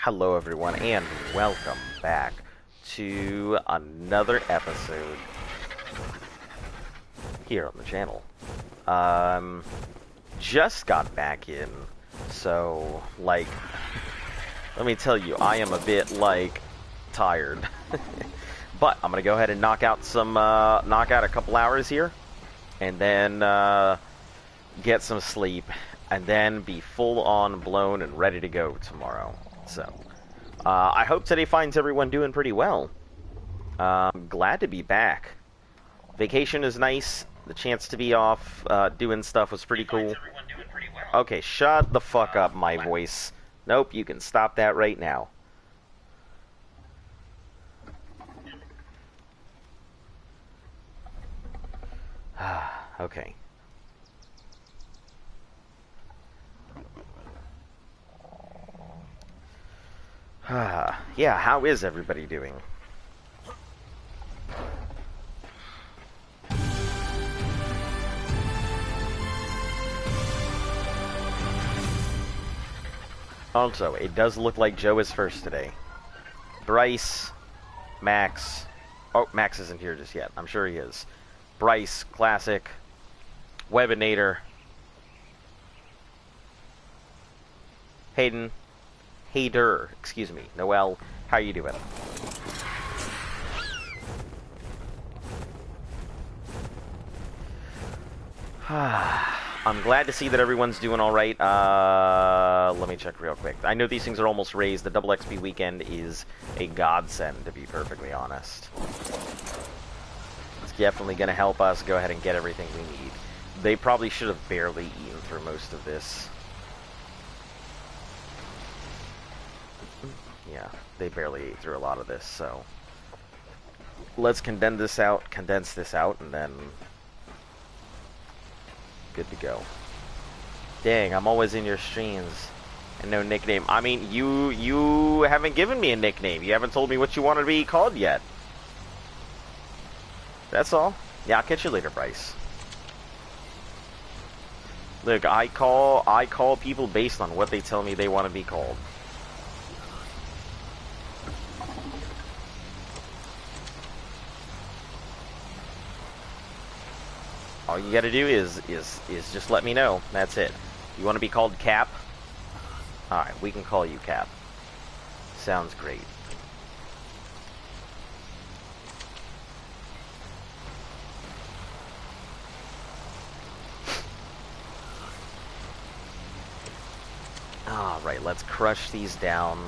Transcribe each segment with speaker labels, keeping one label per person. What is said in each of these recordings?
Speaker 1: Hello everyone and welcome back to another episode here on the channel. Just got back in, so like let me tell you, I am a bit tired. But I'm gonna go ahead and knock out a couple hours here and then get some sleep and then be full on blown and ready to go tomorrow. So, I hope today finds everyone doing pretty well. Glad to be back. Vacation is nice. The chance to be off doing stuff was pretty cool. Okay, shut the fuck up, my voice. Nope, you can stop that right now. Okay. Yeah, how is everybody doing? Also, it does look like Joe is first today. Bryce, Max... Oh, Max isn't here just yet. I'm sure he is. Bryce, Classic, Webinator, Hayden, excuse me, Noel, how you doing? I'm glad to see that everyone's doing alright. Let me check real quick. I know these things are almost raised. The double XP weekend is a godsend, to be perfectly honest. It's definitely going to help us go ahead and get everything we need. They probably should have barely eaten through most of this. Yeah, they barely ate through a lot of this, so let's condense this out, and then good to go. Dang, I'm always in your streams and no nickname. I mean, you haven't given me a nickname. You haven't told me what you want to be called yet. That's all. Yeah, I'll catch you later, Bryce. Look, I call people based on what they tell me they want to be called. All you gotta do is just let me know. That's it. You want to be called Cap? Alright, we can call you Cap. Sounds great. Alright, let's crush these down.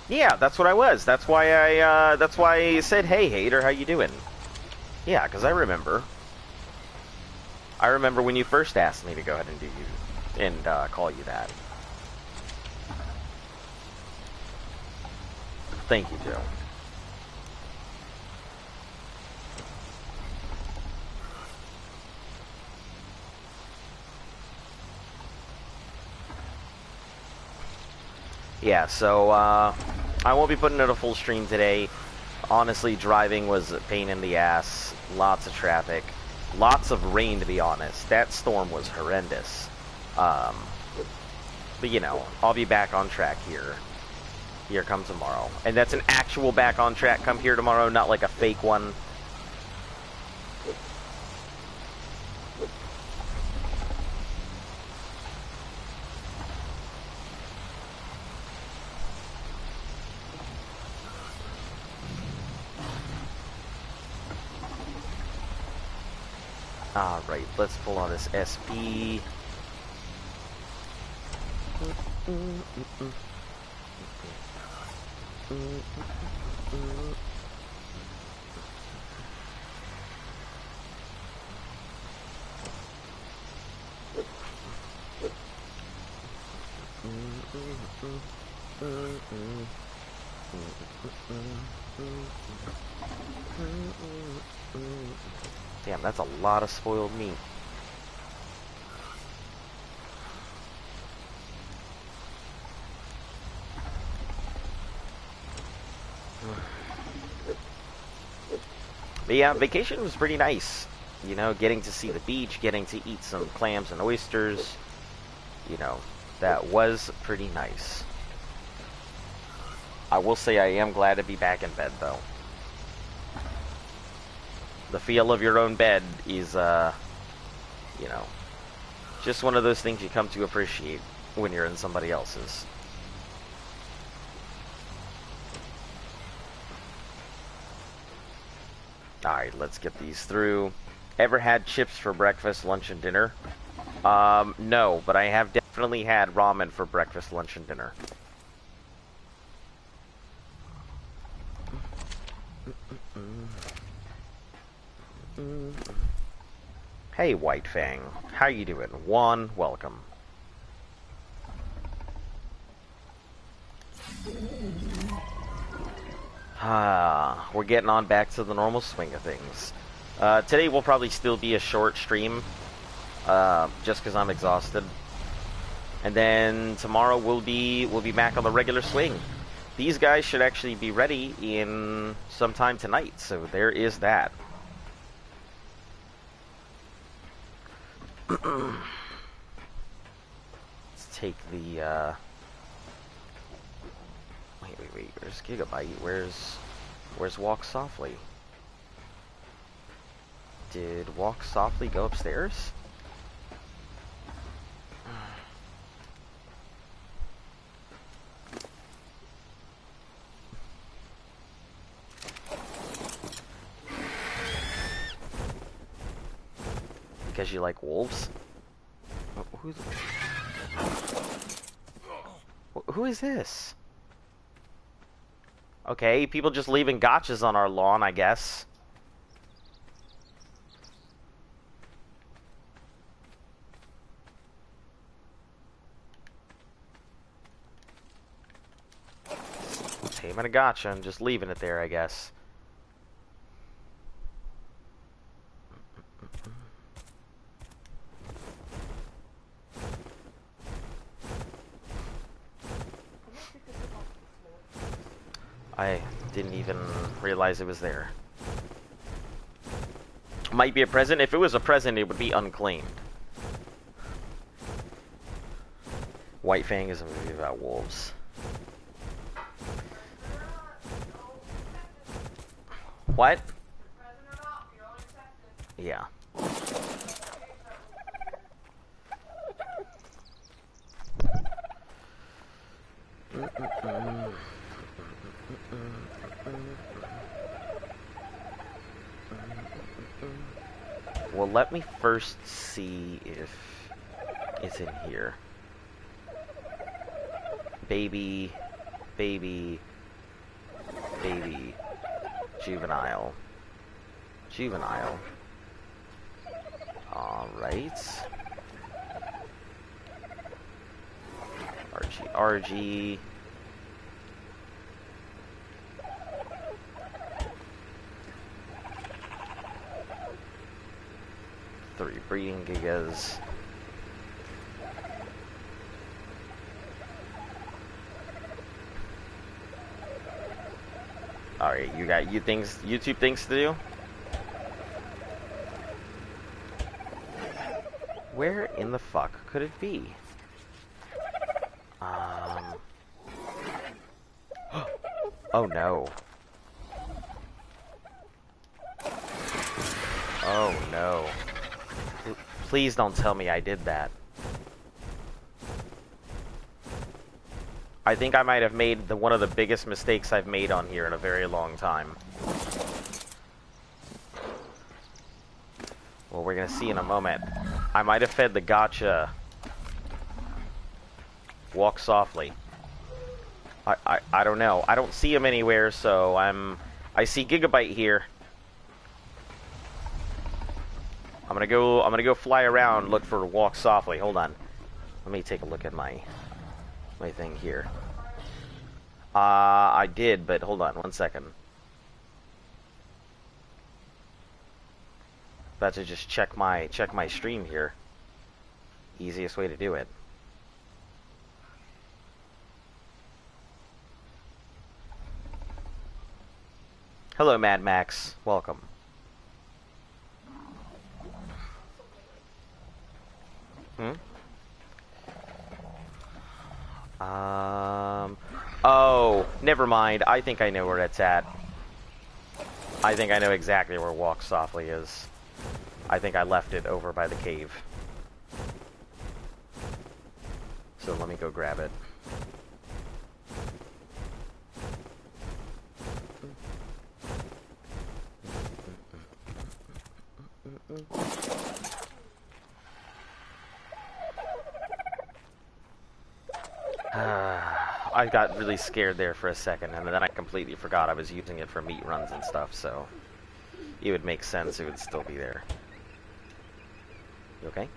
Speaker 1: Yeah, that's what I was. That's why I said, "Hey, hater, how you doing?" Yeah, because I remember. I remember when you first asked me to go ahead and call you that. Thank you, Joe. Yeah, so, I won't be putting out a full stream today. Honestly, driving was a pain in the ass. Lots of traffic. Lots of rain, to be honest. That storm was horrendous. But, you know, I'll be back on track here. Here come tomorrow. And that's an actual back on track come here tomorrow, not like a fake one. Alright, let's pull on this SP. Damn, that's a lot of spoiled meat. But yeah, vacation was pretty nice. You know, getting to see the beach, getting to eat some clams and oysters. You know, that was pretty nice. I will say I am glad to be back in bed, though. The feel of your own bed is, you know, just one of those things you come to appreciate when you're in somebody else's. Alright, let's get these through. Ever had chips for breakfast, lunch, and dinner? No, but I have definitely had ramen for breakfast, lunch, and dinner. Hey, White Fang. How you doing? Juan, welcome. We're getting on back to the normal swing of things. Today will probably still be a short stream, just because I'm exhausted. And then tomorrow we'll be back on the regular swing. These guys should actually be ready in sometime tonight, so there is that. Let's take the, wait, where's Gigabyte? Where's Walk Softly? Did Walk Softly go upstairs? Because you like wolves? Who is this? Okay, people just leaving gotchas on our lawn, I guess. Taming a gotcha and just leaving it there, I guess. I didn't even realize it was there. Might be a present. If it was a present, it would be unclaimed. White Fang is a movie about wolves. What? Yeah. Well, let me first see if it's in here. Baby, baby, baby, juvenile, juvenile. Alright. RG. 3 breeding gigas. Alright, you got YouTube things to do? Where in the fuck could it be? Oh no. Oh no. Please don't tell me I did that. I think I might have made one of the biggest mistakes I've made on here in a very long time. Well, we're gonna see in a moment. I might have fed the gotcha. Walk softly. I don't know. I don't see him anywhere, so I see Gigabyte here. I'm gonna go fly around, look for Walk Softly. Hold on. Let me take a look at my thing here. I did, but hold on 1 second. About to just check my stream here. Easiest way to do it. Hello, Mad Max. Welcome. Oh, never mind. I think I know where it's at. I think I know exactly where Walk Softly is. I think I left it over by the cave. So let me go grab it. I got really scared there for a second, and then I completely forgot I was using it for meat runs and stuff, so it would make sense it would still be there. You okay?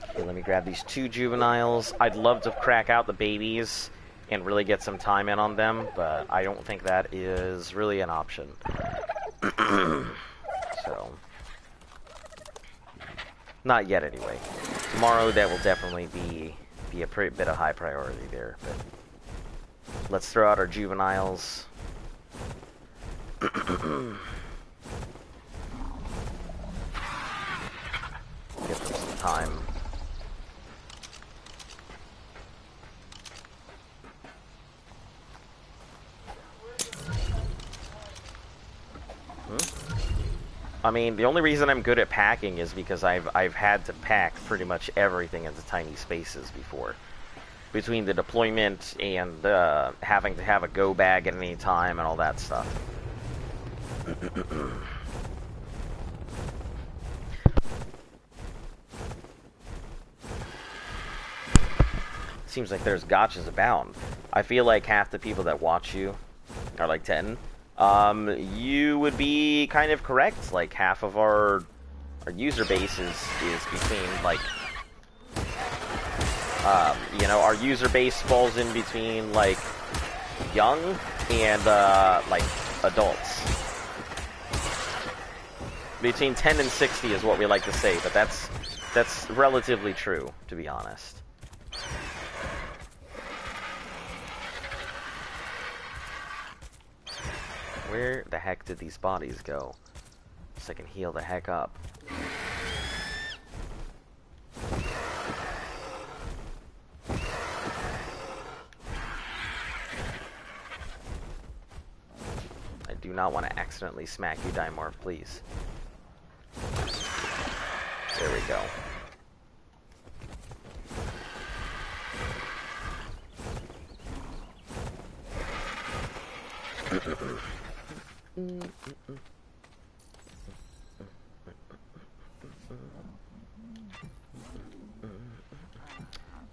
Speaker 1: Okay, let me grab these 2 juveniles. I'd love to crack out the babies and really get some time in on them, but I don't think that is really an option. So, not yet anyway. Tomorrow that will definitely be a pretty bit of high priority there, but let's throw out our juveniles. Give them some time. I mean, the only reason I'm good at packing is because I've had to pack pretty much everything into tiny spaces before. Between the deployment and having to have a go bag at any time and all that stuff. Seems like there's gotchas abound. I feel like half the people that watch you are like 10. You would be kind of correct. Like half of our user base is between like you know, our user base falls in between like young and like adults. Between 10 and 60 is what we like to say, but that's relatively true, to be honest. Where the heck did these bodies go? So I can heal the heck up. I do not want to accidentally smack you, Dimorph, please. There we go.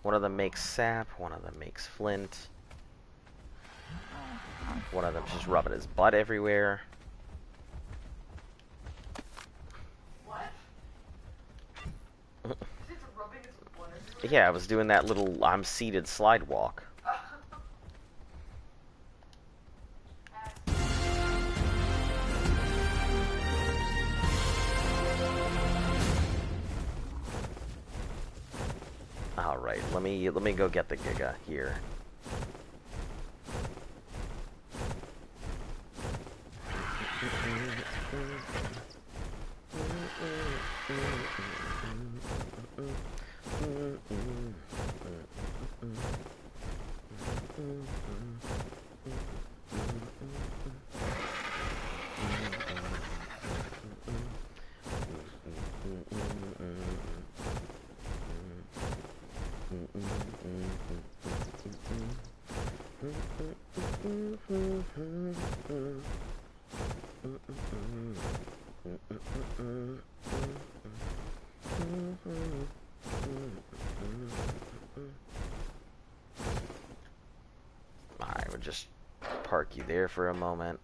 Speaker 1: One of them makes sap, one of them makes flint. One of them's just rubbing his butt everywhere.
Speaker 2: What?
Speaker 1: Yeah, I was doing that little I'm seated slide walk. All right, let me go get the Giga here. I would just park you there for a moment.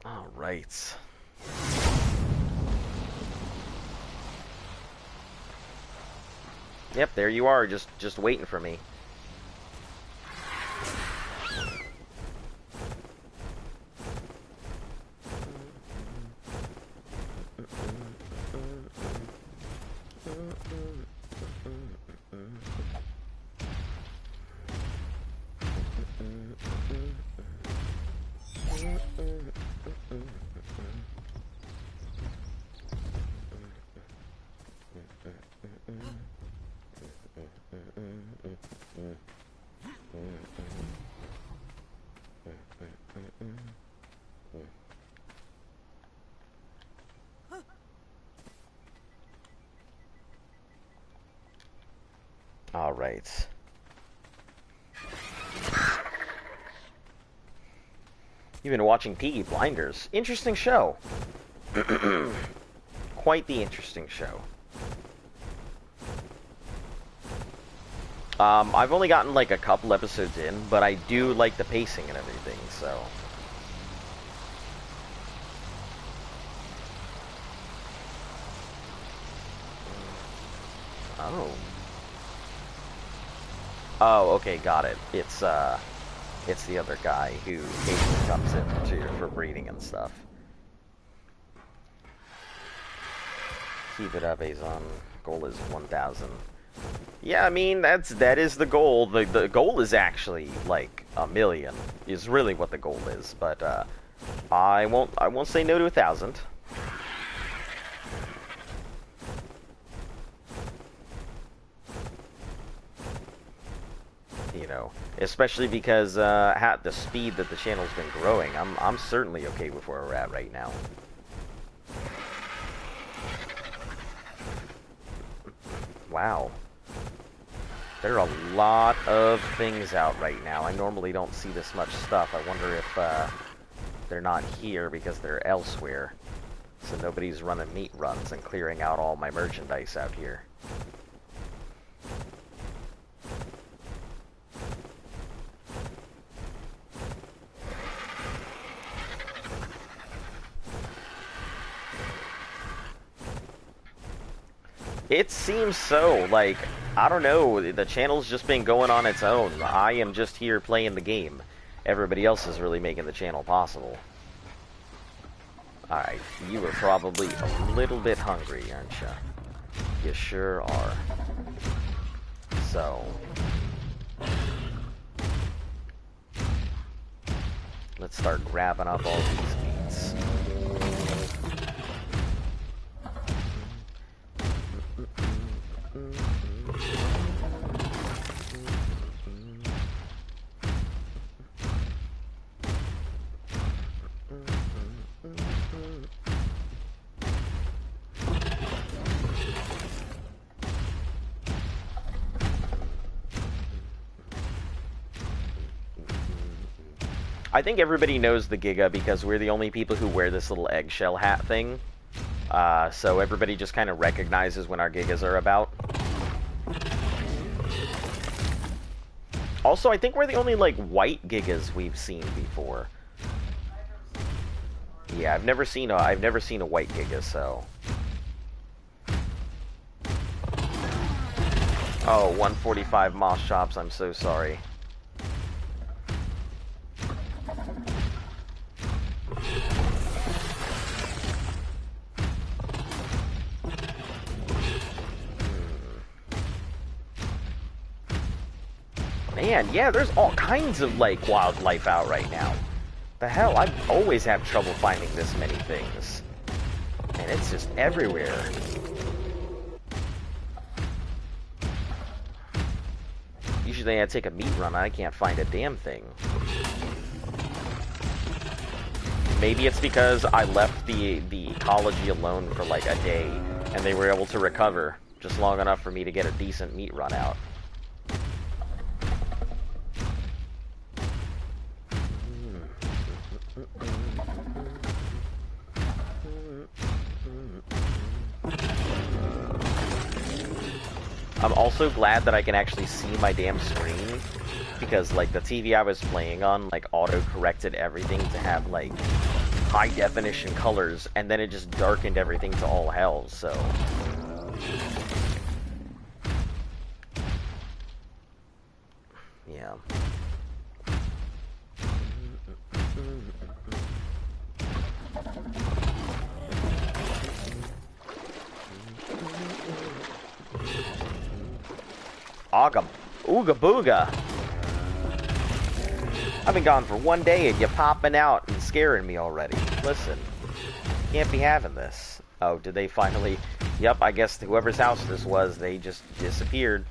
Speaker 1: All right. Yep, there you are, just waiting for me. Alright. You've been watching Peaky Blinders. Interesting show. Quite the interesting show. I've only gotten like a couple episodes in, but I do like the pacing and everything, so... Oh. Oh, okay, got it. It's the other guy who occasionally comes in for breeding and stuff. Keep it up, Azon. Goal is 1,000. Yeah, I mean, that is the goal. The goal is actually, like, 1 million, is really what the goal is, but, I won't say no to 1,000. You know, especially because at the speed that the channel's been growing, I'm certainly okay with where we're at right now. Wow. There are a lot of things out right now. I normally don't see this much stuff. I wonder if they're not here because they're elsewhere. So nobody's running meat runs and clearing out all my merchandise out here. It seems so. Like, I don't know, the channel's just been going on its own. I am just here playing the game. Everybody else is really making the channel possible. Alright, you are probably a little bit hungry, aren't you? You sure are. So... let's start grabbing up all these meats. I think everybody knows the Giga because we're the only people who wear this little eggshell hat thing. So everybody just kind of recognizes when our Gigas are about. Also, I think we're the only, like, white Gigas we've seen before. Yeah, I've never seen a white Giga, so... Oh, 145 Moss Chops, I'm so sorry. Man, yeah, there's all kinds of, like, wildlife out right now. The hell, I always have trouble finding this many things. And it's just everywhere. Usually I take a meat run, I can't find a damn thing. Maybe it's because I left the ecology alone for like a day, and they were able to recover just long enough for me to get a decent meat run out. I'm also glad that I can actually see my damn screen, because, like, the TV I was playing on, like, auto-corrected everything to have, like, high-definition colors, and then it just darkened everything to all hell, so... yeah. Ooga booga. I've been gone for 1 day and you're popping out and scaring me already. Listen, can't be having this. Oh, did they finally... Yep, I guess whoever's house this was, they just disappeared.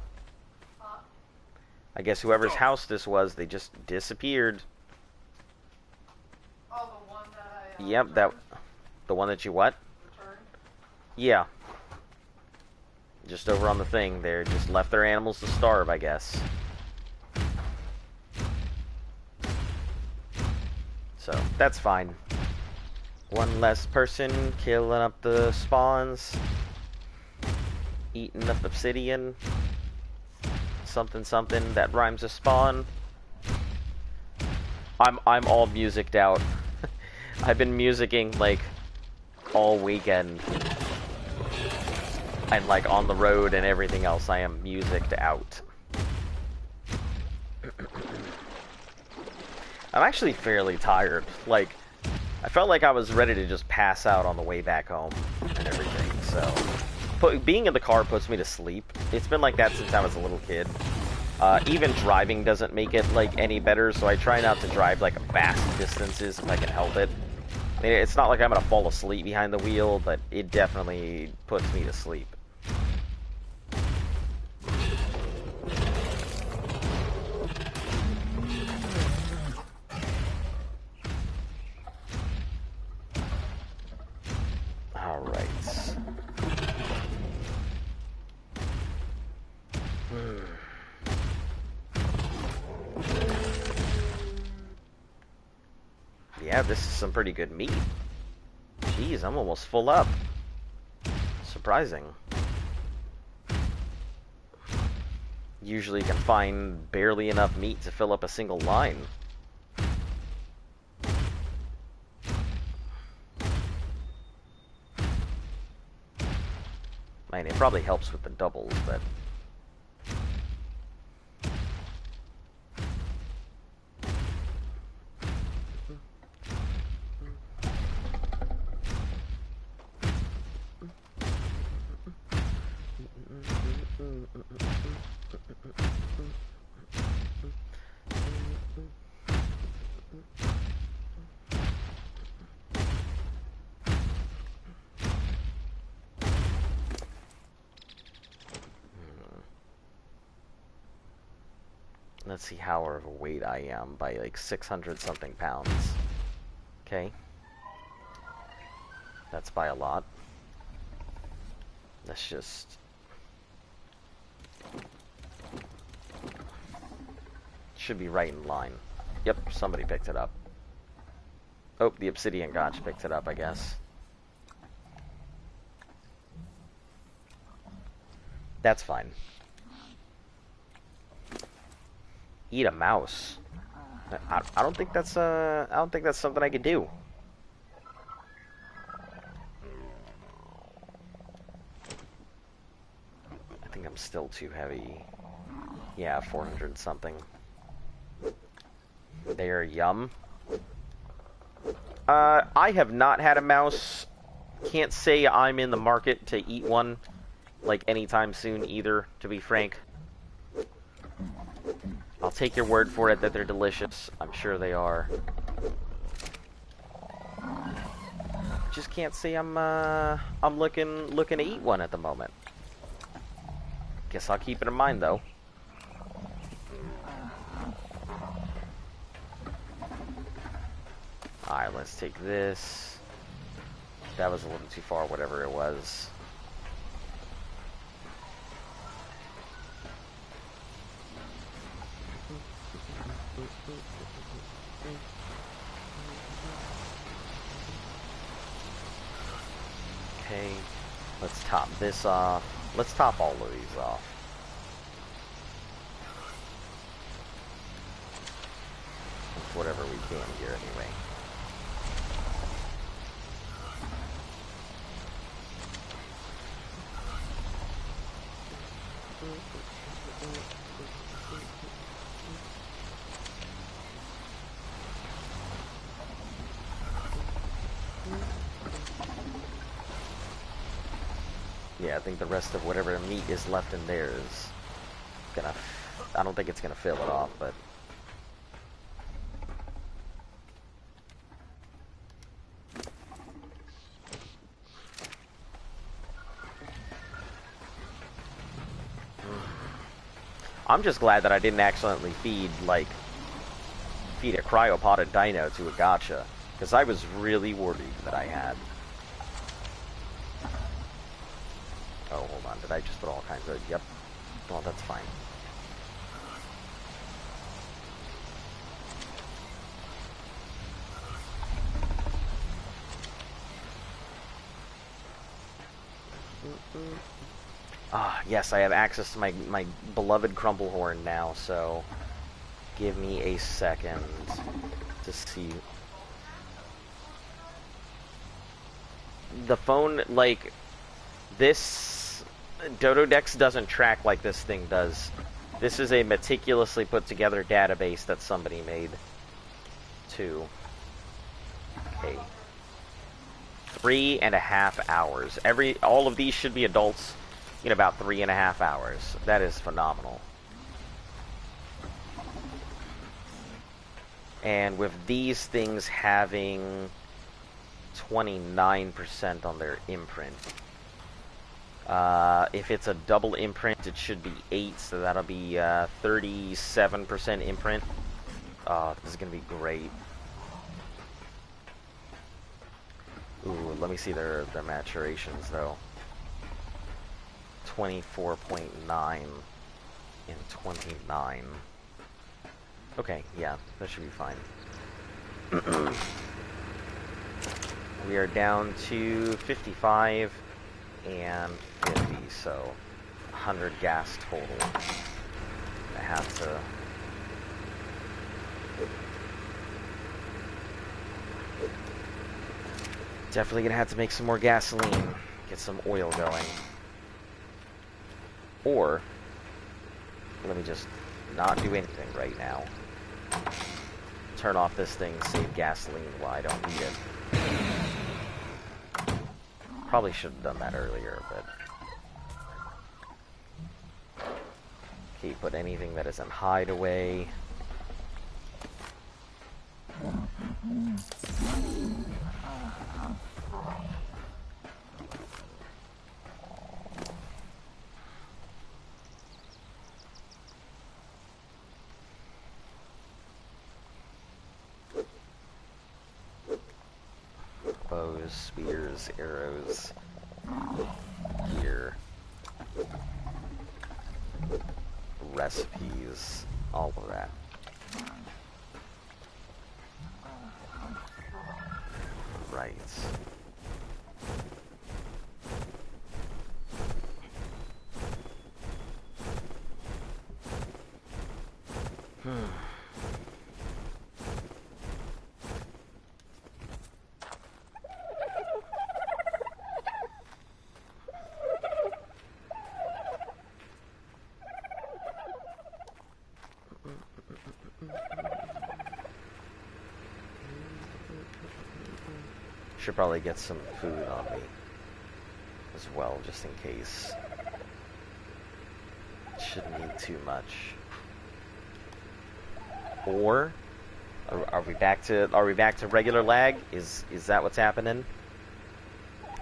Speaker 1: I guess whoever's house this was, they just disappeared.
Speaker 2: Oh, the one that I...
Speaker 1: Yep,
Speaker 2: returned?
Speaker 1: the one that you what?
Speaker 2: Returned?
Speaker 1: Yeah. Just over on the thing. They just left their animals to starve, I guess. So, that's fine. One less person killing up the spawns. Eating up obsidian. Something something that rhymes with spawn. I'm all musiced out. I've been musicking like all weekend. And like on the road and everything else, I am musiced out. I'm actually fairly tired. Like, I felt like I was ready to just pass out on the way back home and everything, so... being in the car puts me to sleep. It's been like that since I was a little kid. Even driving doesn't make it, like, any better, so I try not to drive, like, vast distances if I can help it. I mean, it's not like I'm gonna fall asleep behind the wheel, but it definitely puts me to sleep. Alright. Yeah, this is some pretty good meat. Jeez, I'm almost full up. Surprising. Usually you can find barely enough meat to fill up a single line. I mean, it probably helps with the doubles, but... Let's see how overweight I am by like 600 something pounds. Okay. That's by a lot. Let's just... Should be right in line. Yep, somebody picked it up. Oh, the obsidian gotch picked it up, I guess. That's fine. Eat a mouse. I don't think that's something I could do. I think I'm still too heavy. Yeah, 400 something. They're yum. I have not had a mouse. Can't say I'm in the market to eat one, like, anytime soon either, to be frank. I'll take your word for it that they're delicious. I'm sure they are. Just can't say I'm looking to eat one at the moment. Guess I'll keep it in mind though. Alright, let's take this. That was a little too far, whatever it was. Okay, let's top this off. Let's top all of these off. With whatever we can here anyway. Yeah, I think the rest of whatever meat is left in there is gonna... I don't think it's gonna fill it off, but... I'm just glad that I didn't accidentally feed a cryopotted dino to a gacha, because I was really worried that I had. Oh, hold on. Did I just put all kinds of... Yep. Well, that's fine. Ah, yes, I have access to my beloved Crumblehorn now, so... Give me a second to see... The phone, like... This... Dododex doesn't track like this thing does. This is a meticulously put together database that somebody made. Too. Okay. 3.5 hours. All of these should be adults in about 3.5 hours. That is phenomenal. And with these things having 29% on their imprint. If it's a double imprint, it should be 8, so that'll be 37% imprint. This is gonna be great. Ooh, let me see their maturations though. 24.9 and 29. Okay, yeah, that should be fine. We are down to 55 and 50, so 100 gas total. I have to... Definitely gonna have to make some more gasoline, get some oil going. Or, let me just not do anything right now. Turn off this thing, save gasoline while I don't need it. Probably should have done that earlier, but... Okay, put anything that isn't hide away. Bows, spears, arrows, gear, recipes, all of that. Right. Should probably get some food on me as well, just in case. Shouldn't need too much. Or are we back to regular lag? Is that what's happening?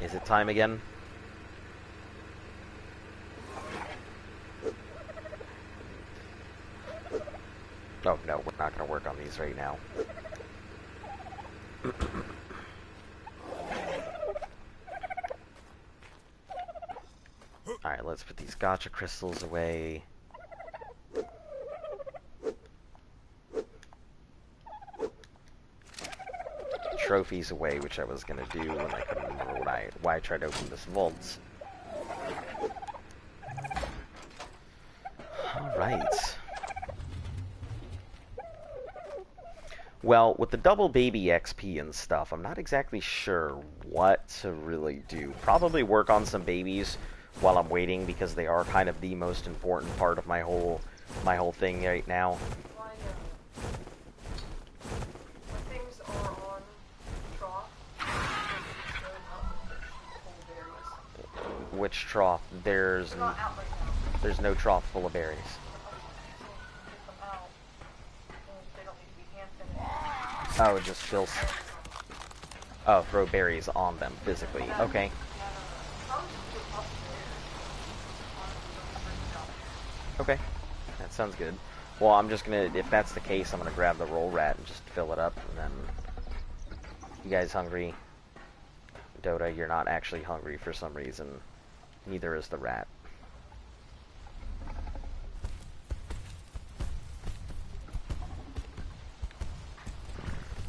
Speaker 1: Is it time again? Oh no, we're not gonna work on these right now. Alright, let's put these gotcha crystals away. Trophies away, which I was gonna do when I couldn't remember why I tried to open this vault. Alright. Well, with the double baby XP and stuff, I'm not exactly sure what to really do. Probably work on some babies while I'm waiting, because they are kind of the most important part of my whole thing right now.
Speaker 2: When things are on trough,
Speaker 1: Which trough? There's
Speaker 2: not out right now.
Speaker 1: there's no trough full of berries.
Speaker 2: Get them out. They don't need to be hand finished.
Speaker 1: Oh, it just fills. Oh, throw berries on them physically. Okay. Okay, that sounds good. Well, I'm just gonna, if that's the case, I'm gonna grab the roll rat and just fill it up, and then... You guys hungry? Dota, you're not actually hungry for some reason. Neither is the rat.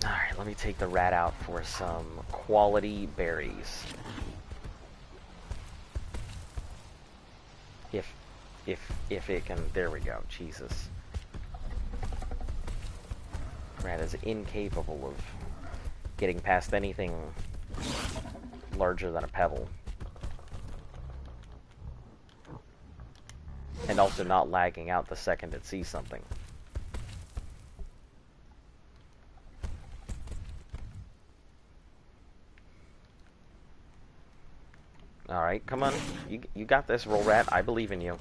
Speaker 1: Alright, let me take the rat out for some quality berries. If it can, there we go, Jesus. Rat is incapable of getting past anything larger than a pebble. And also not lagging out the second it sees something. Alright, come on. You got this, Roll Rat. I believe in you.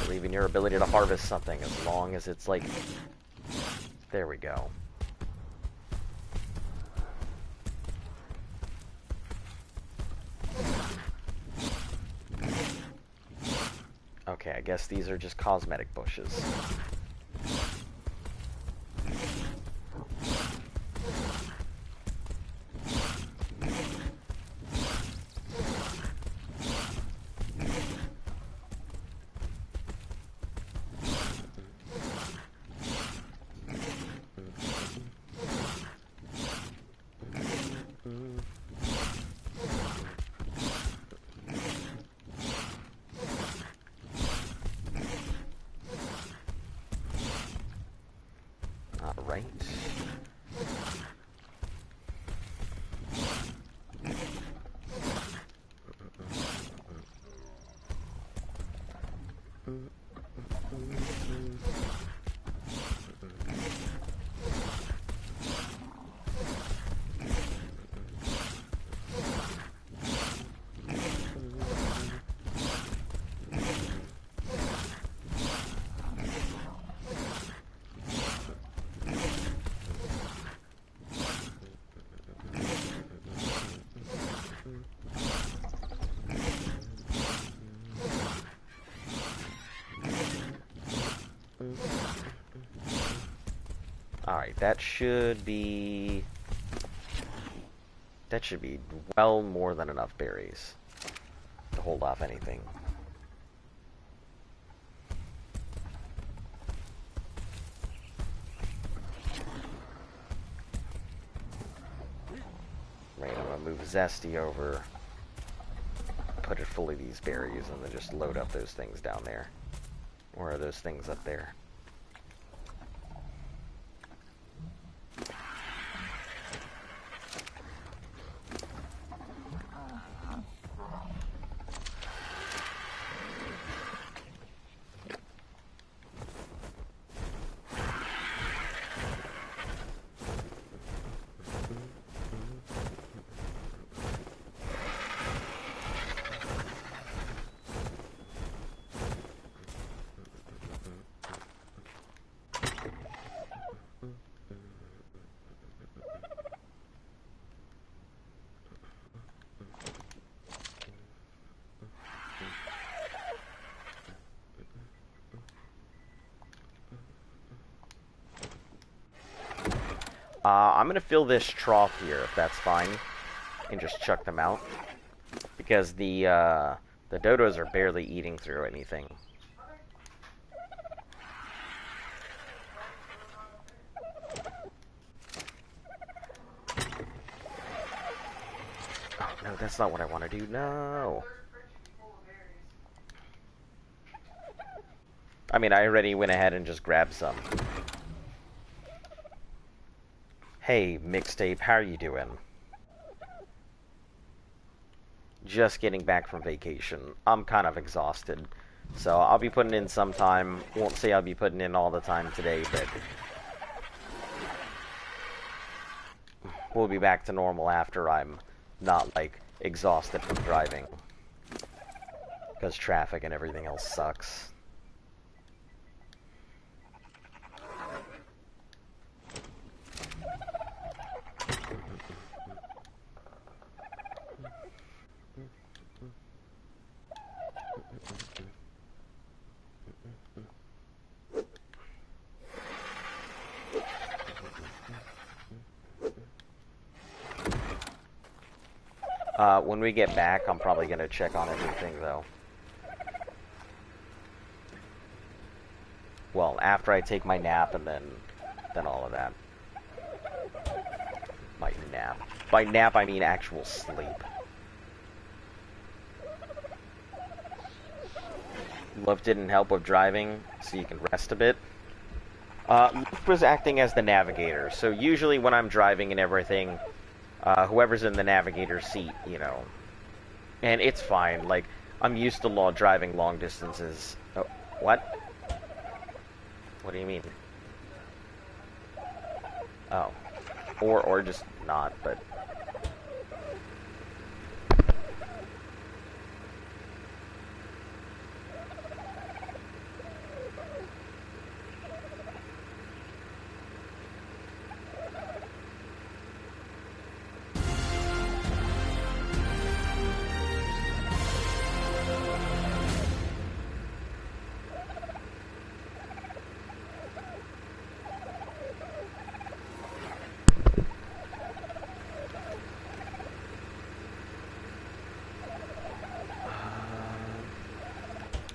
Speaker 1: Believe in your ability to harvest something as long as it's like... There we go. Okay, I guess these are just cosmetic bushes. Alright. Alright, that should be well more than enough berries to hold off anything. Right, I'm gonna move Zesty over, put it full of these berries, and then just load up those things down there. Or are those things up there? I'm gonna fill this trough here, if that's fine, and just chuck them out, because the dodos are barely eating through anything. Oh no, that's not what I want to do. No. I mean, I already went ahead and just grabbed some. Hey, Mixtape, how are you doing? Just getting back from vacation. I'm kind of exhausted. So I'll be putting in some time. Won't say I'll be putting in all the time today, but we'll be back to normal after I'm not, like, exhausted from driving. Because traffic and everything else sucks. When we get back, I'm probably gonna check on everything, though. Well, after I take my nap and then all of that. My nap. By nap, I mean actual sleep. Love didn't help with driving, so you can rest a bit. Luke was acting as the navigator, so usually when I'm driving and everything, whoever's in the navigator seat, you know. And it's fine, like, I'm used to driving long distances. Oh, what? What do you mean? Oh. Or just not, but...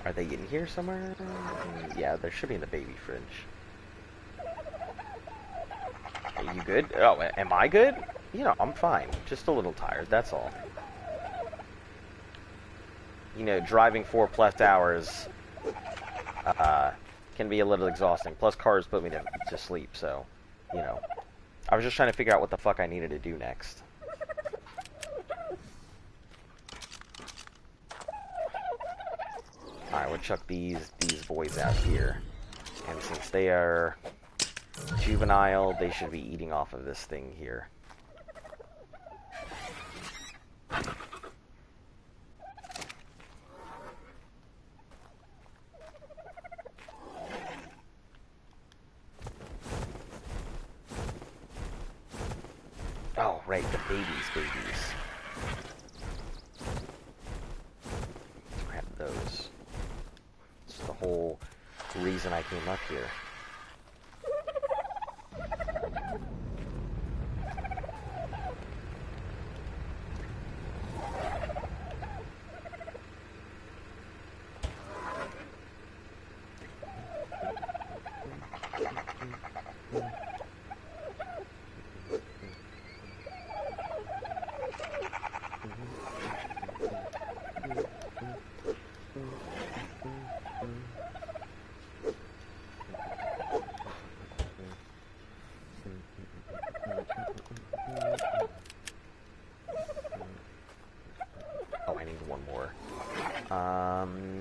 Speaker 1: Are they in here somewhere? Yeah, there should be in the baby fridge. Are you good? Oh, am I good? You know, I'm fine. Just a little tired, that's all. You know, driving 4+ hours can be a little exhausting. Plus, cars put me to sleep, so, you know. I was just trying to figure out what the fuck I needed to do next. Alright, we'll chuck these boys out here. And since they are juvenile, they should be eating off of this thing here. Oh, right, the babies. Let's grab those. It's the whole reason I came up here.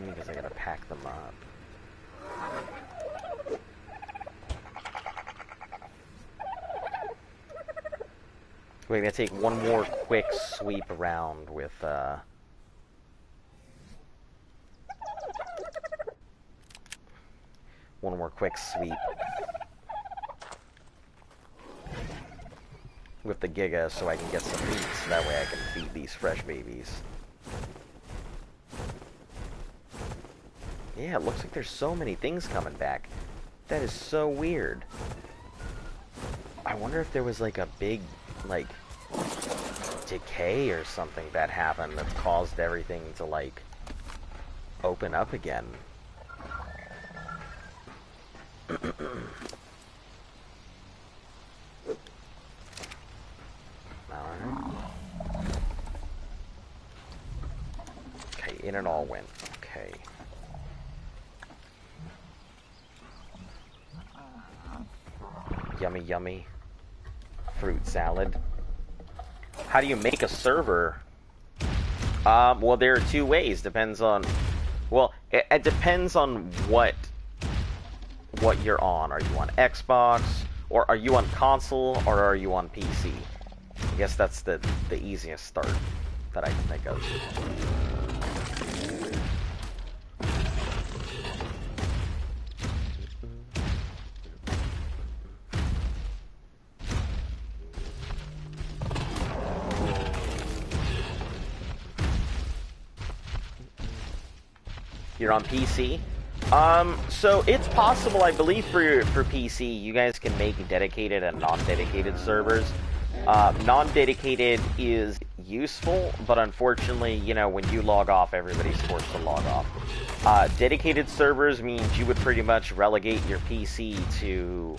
Speaker 1: Because I gotta pack them up. We're gonna take one more quick sweep around with, one more quick sweep with the Giga so I can get some meat, so that way I can feed these fresh babies. Yeah, it looks like there's so many things coming back. That is so weird. I wonder if there was like a big, like, decay or something that happened that caused everything to, like, open up again. Alright. Okay, in it all went. Okay. Yummy, yummy. Fruit salad. How do you make a server? Well, there are two ways. Depends on... Well, it depends on what you're on. Are you on Xbox? Or are you on console? Or are you on PC? I guess that's the easiest start that I can think of. You're on PC? So it's possible, I believe, for PC, you guys can make dedicated and non-dedicated servers. Non-dedicated is useful, but unfortunately, you know, when you log off, everybody's forced to log off. Dedicated servers means you would pretty much relegate your PC to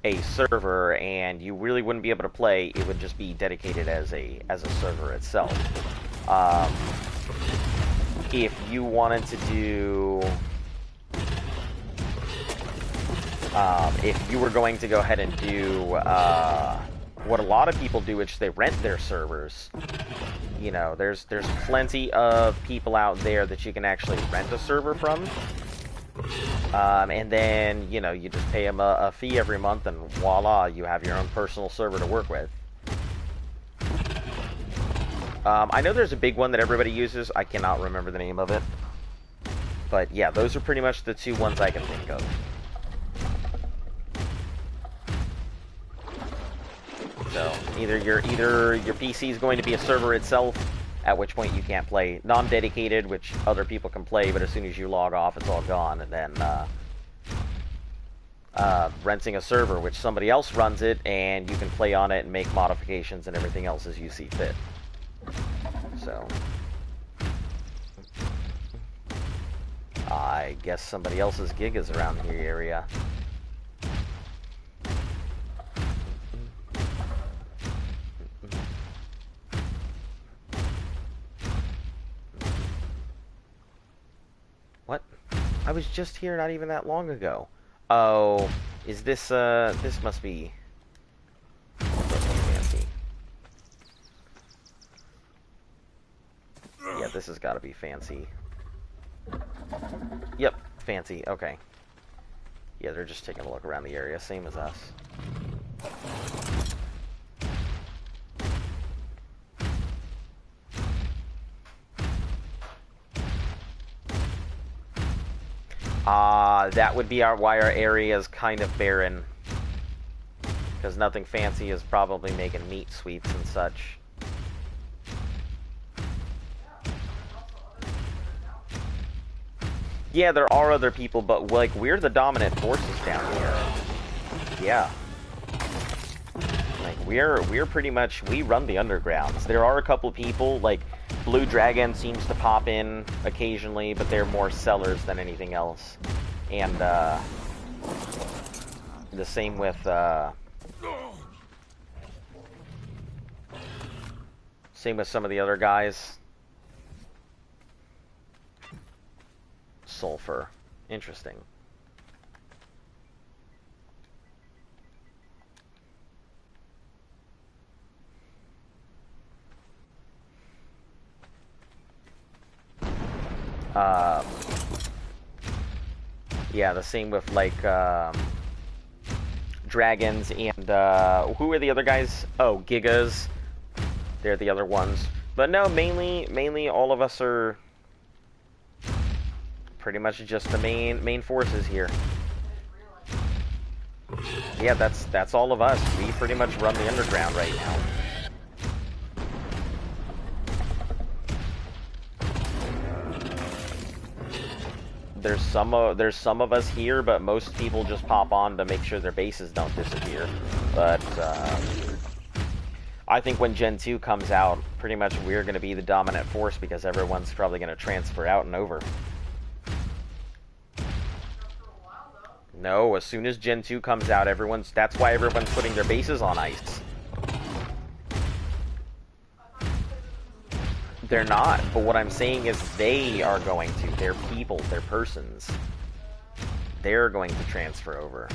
Speaker 1: a server, and you really wouldn't be able to play. It would just be dedicated as a server itself. If you wanted to do, if you were going to go ahead and do what a lot of people do, which they rent their servers. You know, there's plenty of people out there that you can actually rent a server from. And then, you know, you just pay them a fee every month, and voila, you have your own personal server to work with. I know there's a big one that everybody uses. I cannot remember the name of it. But yeah, those are pretty much the two ones I can think of. So either your PC is going to be a server itself, at which point you can't play. Non-dedicated, which other people can play, but as soon as you log off, it's all gone. And then renting a server, which somebody else runs it, and you can play on it and make modifications and everything else as you see fit. So I guess somebody else's gig is around the area. What? I was just here not even that long ago. Oh, is this, this must be fancy. Yeah, this has got to be fancy. Yep, fancy, okay. Yeah, they're just taking a look around the area, same as us. That would be why our area is kind of barren. Because nothing fancy is probably making meat sweeps and such. Yeah, there are other people, but, like, we're the dominant forces down here. Yeah. Like, we're pretty much, we run the undergrounds. There are a couple people, like, Blue Dragon seems to pop in occasionally, but they're more sellers than anything else. And, the same with, some of the other guys. Sulfur. Interesting. Yeah, the same with, like, dragons and, who are the other guys? Oh, Gigas. They're the other ones. But no, mainly all of us are pretty much just the main forces here. Yeah, that's all of us. We pretty much run the underground right now. There's some of us here, but most people just pop on to make sure their bases don't disappear. But I think when Gen 2 comes out, pretty much we're going to be the dominant force because everyone's probably going to transfer out and over. No, as soon as Gen 2 comes out, that's why everyone's putting their bases on ice. They're not, but what I'm saying is they are going to. They're people, they're persons. They're going to transfer over.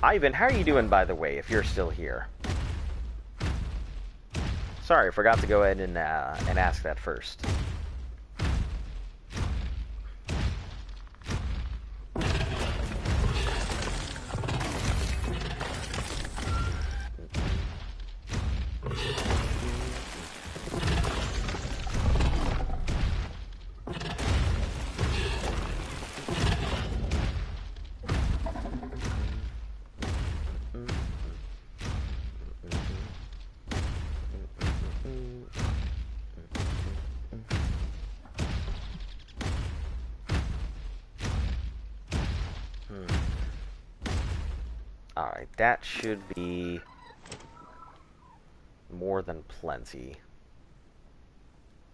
Speaker 1: Ivan, how are you doing, by the way, if you're still here? Sorry, I forgot to go ahead and ask that first. Alright, that should be more than plenty.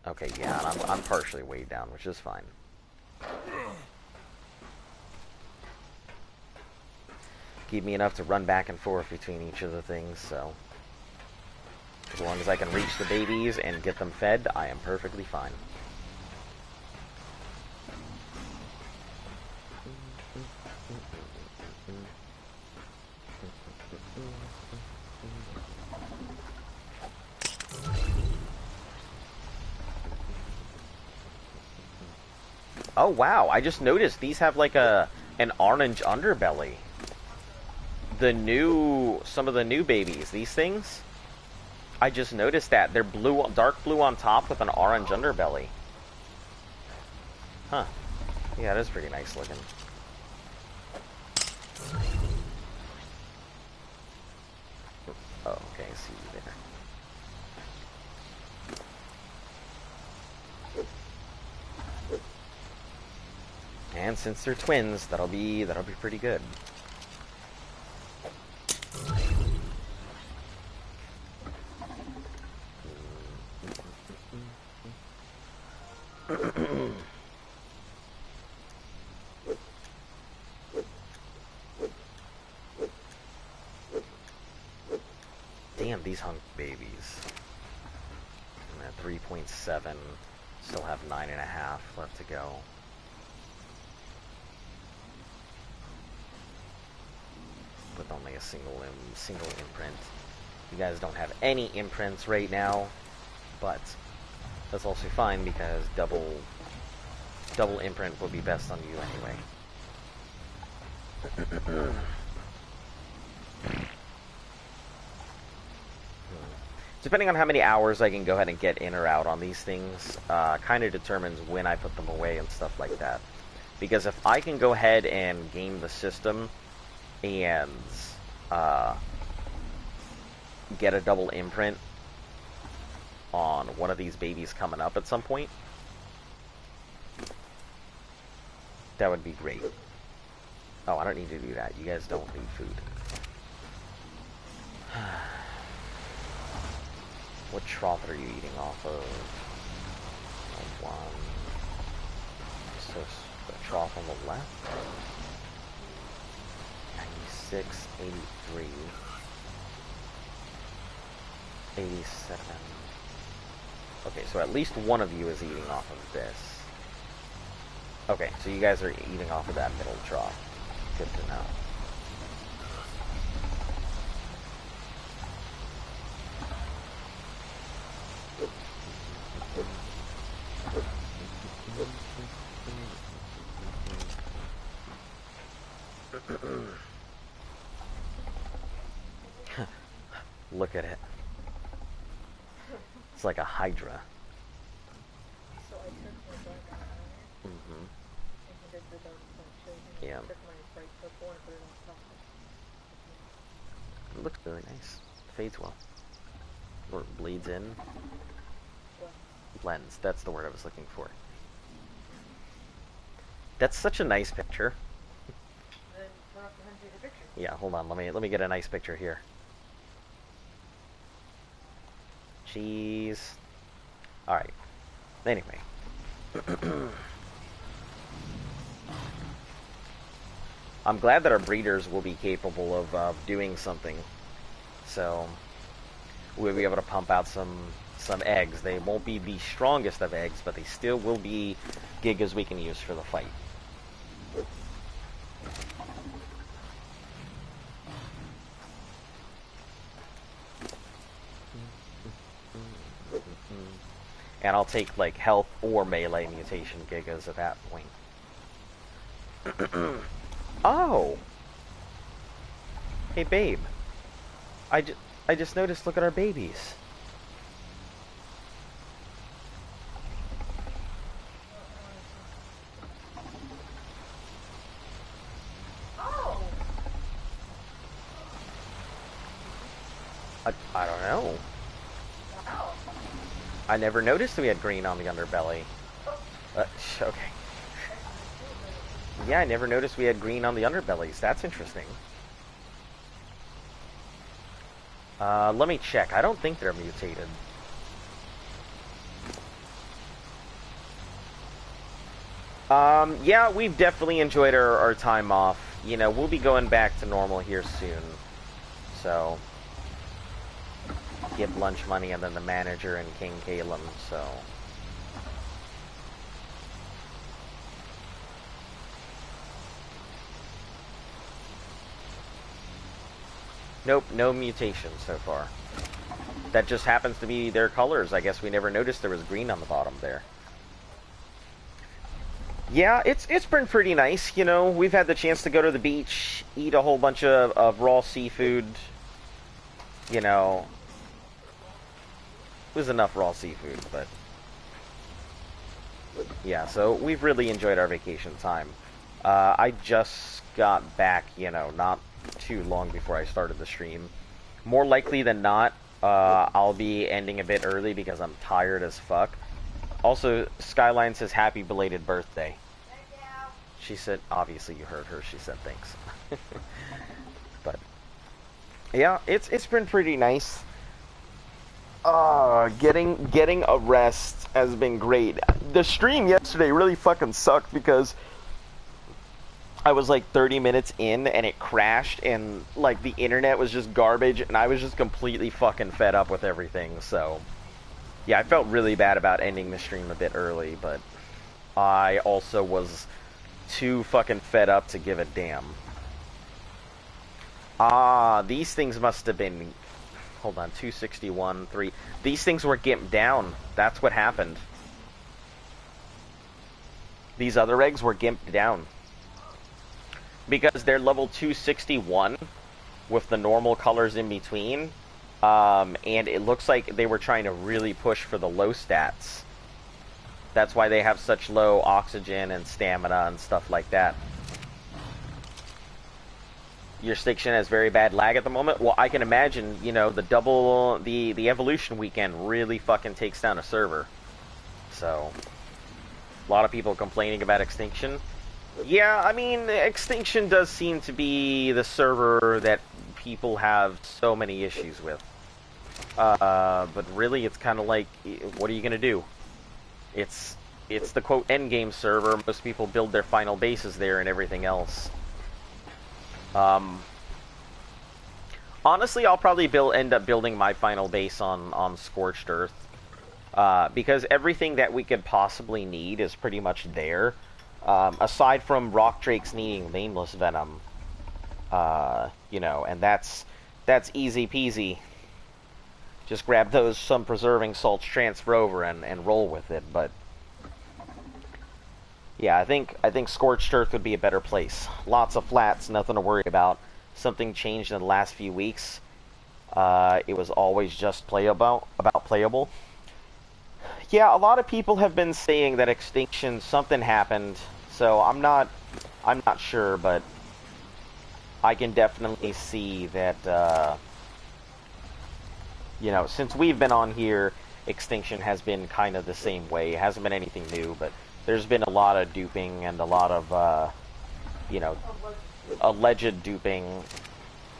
Speaker 1: Okay, yeah, and I'm partially weighed down, which is fine. Keep me enough to run back and forth between each of the things, so... As long as I can reach the babies and get them fed, I am perfectly fine. Oh wow, I just noticed these have like an orange underbelly. Some of the new babies, these things, I just noticed that they're blue, dark blue on top with an orange underbelly. Huh. Yeah, it is pretty nice looking. Oh, okay, I see you there. And since they're twins, that'll be pretty good. Damn, these hunk babies. I'm at 3.7. Still have 9.5 left to go. With only a single imprint. You guys don't have any imprints right now, but that's also fine because double imprint will be best on you anyway. Depending on how many hours I can go ahead and get in or out on these things, kind of determines when I put them away and stuff like that. Because if I can go ahead and game the system and get a double imprint on one of these babies coming up at some point, that would be great. Oh, I don't need to do that. You guys don't need food. What trough are you eating off of? One. So the trough on the left. 96, 83, 87. Okay, so at least one of you is eating off of this. Okay, so you guys are eating off of that middle trough. Good to know. Look at it. It's like a hydra.
Speaker 2: So I took my black eye liner,
Speaker 1: Mm-hmm.
Speaker 2: and he did the dark side shades, and
Speaker 1: Yeah.
Speaker 2: I took my bright purple and put it on top of
Speaker 1: It looks really nice. Fades well. Or bleeds in.
Speaker 2: Well,
Speaker 1: Blends. That's the word I was looking for. That's such a nice picture.
Speaker 2: then turn off the 100 picture.
Speaker 1: Yeah, hold on. Let me get a nice picture here. Cheese. Alright. Anyway. I'm glad that our breeders will be capable of doing something. So, we'll be able to pump out some eggs. They won't be the strongest of eggs, but they still will be gigas we can use for the fight. And I'll take, like, health or melee mutation gigas at that point. Oh! Hey, babe. I just noticed, look at our babies.
Speaker 2: Oh!
Speaker 1: I don't know.
Speaker 2: Wow.
Speaker 1: I never noticed we had green on the underbelly. Okay. Yeah, I never noticed we had green on the underbellies. That's interesting. Let me check. I don't think they're mutated. Yeah, we've definitely enjoyed our time off. You know, we'll be going back to normal here soon. So, give lunch money and then the manager and King Calum, so... Nope, no mutation so far. That just happens to be their colors. I guess we never noticed there was green on the bottom there. Yeah, it's been pretty nice, you know. We've had the chance to go to the beach, eat a whole bunch of raw seafood. You know, it was enough raw seafood, but... Yeah, so we've really enjoyed our vacation time. I just got back, you know, not too long before I started the stream. More likely than not, I'll be ending a bit early because I'm tired as fuck. Also, Skyline says happy belated birthday.
Speaker 2: Thank you.
Speaker 1: She said, obviously you heard her, she said thanks. But, yeah, it's been pretty nice. Getting a rest has been great. The stream yesterday really fucking sucked because I was like 30 minutes in and it crashed and like the internet was just garbage and I was just completely fucking fed up with everything, so yeah, I felt really bad about ending the stream a bit early, but I also was too fucking fed up to give a damn. These things must have been, hold on, 261, 3, these things were gimped down. That's what happened. These other eggs were gimped down. Because they're level 261 with the normal colors in between, and it looks like they were trying to really push for the low stats. That's why they have such low oxygen and stamina and stuff like that. Your station has very bad lag at the moment? Well, I can imagine, you know, the evolution weekend really fucking takes down a server. So, a lot of people complaining about Extinction. Yeah, I mean, Extinction does seem to be the server that people have so many issues with. But really, it's kind of like, what are you gonna do? It's the quote endgame server. Most people build their final bases there and everything else. Honestly, I'll probably end up building my final base on Scorched Earth. Because everything that we could possibly need is pretty much there. Aside from rock drakes needing nameless venom, you know, and that's easy peasy. Just grab some preserving salts, transfer over, and roll with it. But yeah, I think Scorched Earth would be a better place. Lots of flats, nothing to worry about. Something changed in the last few weeks. It was always just playable. Yeah, a lot of people have been saying that Extinction, something happened. So I'm not sure, but I can definitely see that, you know, since we've been on here, Extinction has been kind of the same way. It hasn't been anything new, but there's been a lot of duping and a lot of, you know, alleged duping.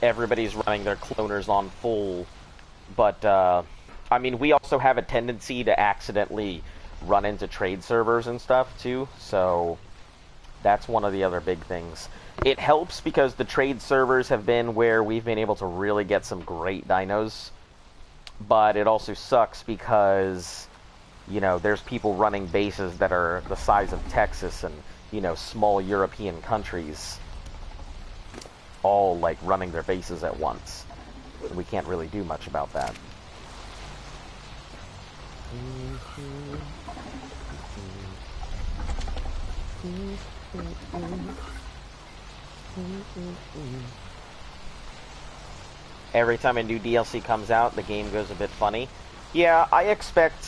Speaker 1: Everybody's running their cloners on full, but, I mean, we also have a tendency to accidentally run into trade servers and stuff, too, so that's one of the other big things. It helps because the trade servers have been where we've been able to really get some great dinos, but it also sucks because, you know, there's people running bases that are the size of Texas and, you know, small European countries, all, like, running their bases at once. We can't really do much about that. Every time a new DLC comes out, the game goes a bit funny. Yeah, I expect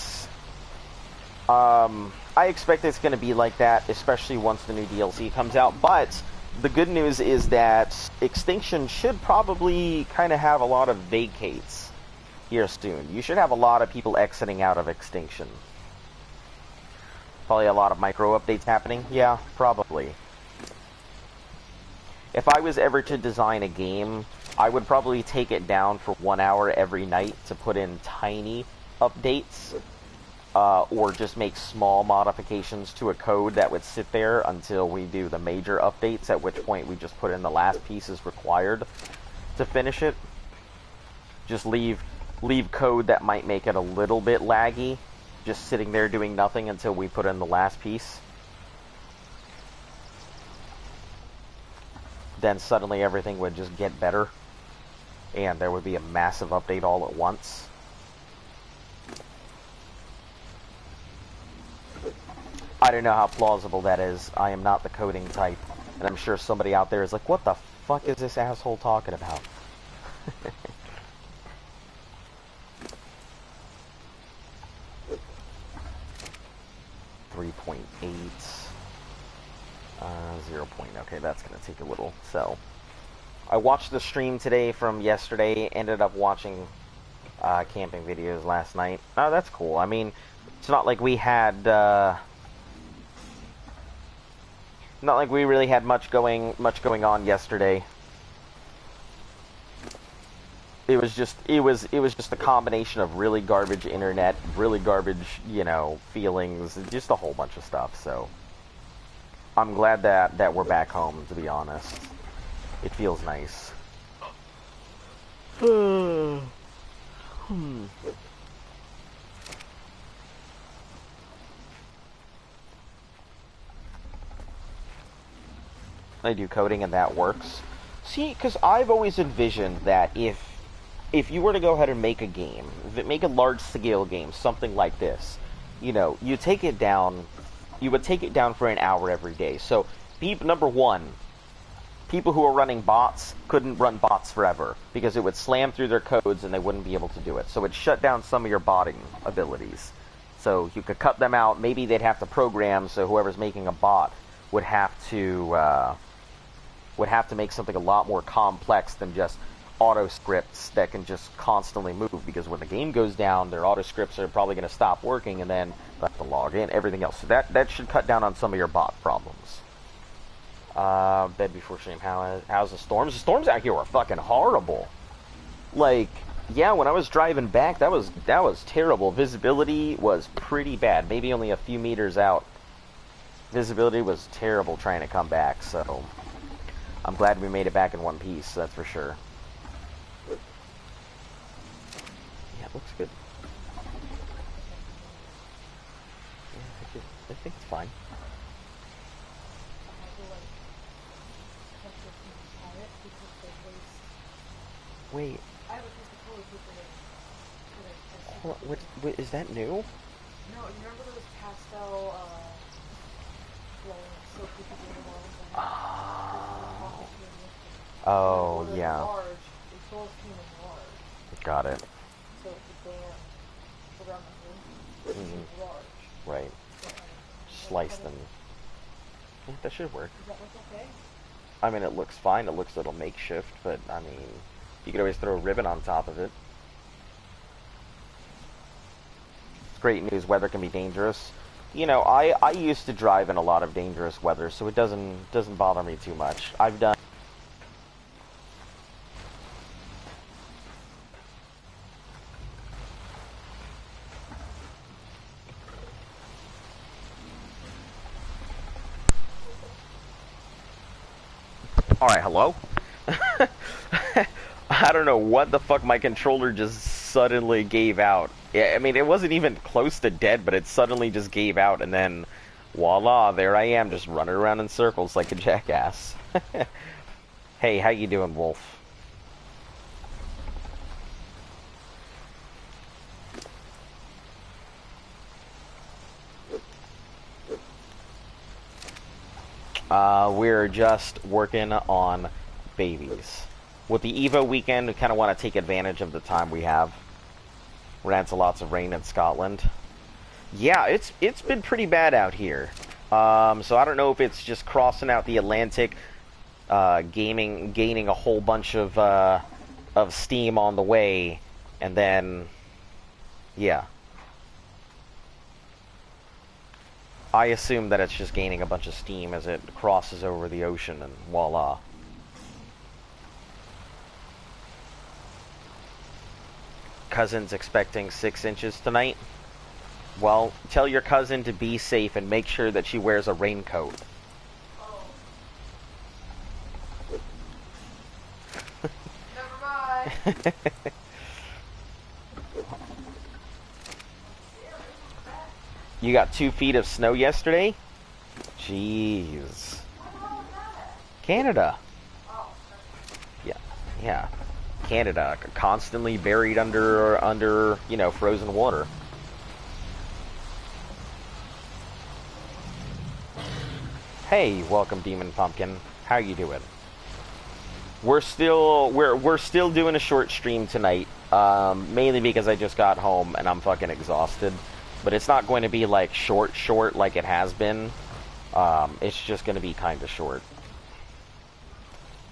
Speaker 1: it's going to be like that, especially once the new DLC comes out. But the good news is that Extinction should probably kind of have a lot of vacates here soon. You should have a lot of people exiting out of Extinction. Probably a lot of micro updates happening. Yeah, probably. if I was ever to design a game, I would probably take it down for 1 hour every night to put in tiny updates, or just make small modifications to a code that would sit there until we do the major updates, at which point we just put in the last pieces required to finish it. Just leave code that might make it a little bit laggy, just sitting there doing nothing until we put in the last piece. Then suddenly everything would just get better, and there would be a massive update all at once. I don't know how plausible that is. I am not the coding type, and I'm sure somebody out there is like, what the fuck is this asshole talking about? 3.8, 0. Okay, that's gonna take a little. So, I watched the stream today from yesterday. Ended up watching camping videos last night. Oh, that's cool. I mean, it's not like we had, not like we really had much going on yesterday. It was just a combination of really garbage internet, really garbage, you know, feelings, just a whole bunch of stuff. So I'm glad that we're back home, to be honest. It feels nice. I do coding and that works. See, because I've always envisioned that if you were to go ahead and make a game, make a large-scale game, something like this, you know, you would take it down for an hour every day. So, number one, people who are running bots couldn't run bots forever, because it would slam through their codes and they wouldn't be able to do it. So it shut down some of your botting abilities. So you could cut them out. Maybe they'd have to program, so whoever's making a bot would have to make something a lot more complex than just auto scripts that can just constantly move, because when the game goes down, their auto scripts are probably going to stop working, and then you have to log in, everything else. So that should cut down on some of your bot problems. Bed before stream. How's the storms? The storms out here were fucking horrible. Like, yeah, when I was driving back, that was terrible. Visibility was pretty bad. Maybe only a few meters out. Visibility was terrible trying to come back, so I'm glad we made it back in one piece, that's for sure. Yeah, it looks good. Yeah, I think it's fine. Wait. What, is that new?
Speaker 2: No, you remember those pastel, silky
Speaker 1: Oh, yeah.
Speaker 2: large, they both came in large.
Speaker 1: Got it.
Speaker 2: So the band around the room is large.
Speaker 1: Right. Slice them. Yeah, that should work.
Speaker 2: Does that look okay?
Speaker 1: I mean, it looks fine. It looks a little makeshift, but, I mean, you could always throw a ribbon on top of it. It's great news. Weather can be dangerous. You know, I used to drive in a lot of dangerous weather, so it doesn't bother me too much. I've done... Alright, hello? I don't know what the fuck, my controller just suddenly gave out. Yeah, I mean, it wasn't even close to dead, but it suddenly just gave out, and then voila, there I am, just running around in circles like a jackass. Hey, how you doing, Wolf? We're just working on babies. With the Evo weekend, we kind of want to take advantage of the time we have. We're into lots of rain in Scotland. Yeah, it's been pretty bad out here. So I don't know if it's just crossing out the Atlantic, gaining a whole bunch of steam on the way, and then, yeah. I assume that it's just gaining a bunch of steam as it crosses over the ocean, and voila. cousin's expecting 6 inches tonight. Well, tell your cousin to be safe and make sure that she wears a raincoat.
Speaker 2: Oh. Never mind.
Speaker 1: You got 2 feet of snow yesterday? Jeez. Canada. Yeah. Canada, constantly buried under, you know, frozen water. Hey, welcome Demon Pumpkin. How you doing? We're still doing a short stream tonight, mainly because I just got home and I'm fucking exhausted. But it's not going to be like short like it has been. It's just going to be kind of short.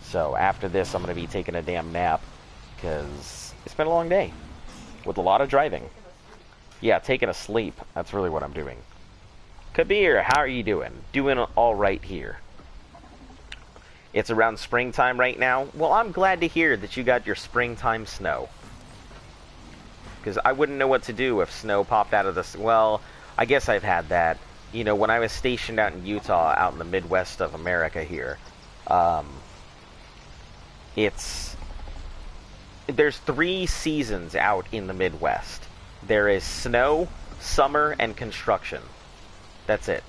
Speaker 1: So after this, I'm going to be taking a damn nap because it's been a long day with a lot of driving. Yeah, taking a sleep. That's really what I'm doing. Kabir, how are you doing? Doing all right here. It's around springtime right now. Well, I'm glad to hear that you got your springtime snow. Because I wouldn't know what to do if snow popped out of the... Well, I guess I've had that. You know, when I was stationed out in Utah, out in the Midwest of America here, there's 3 seasons out in the Midwest. There is snow, summer, and construction. That's it.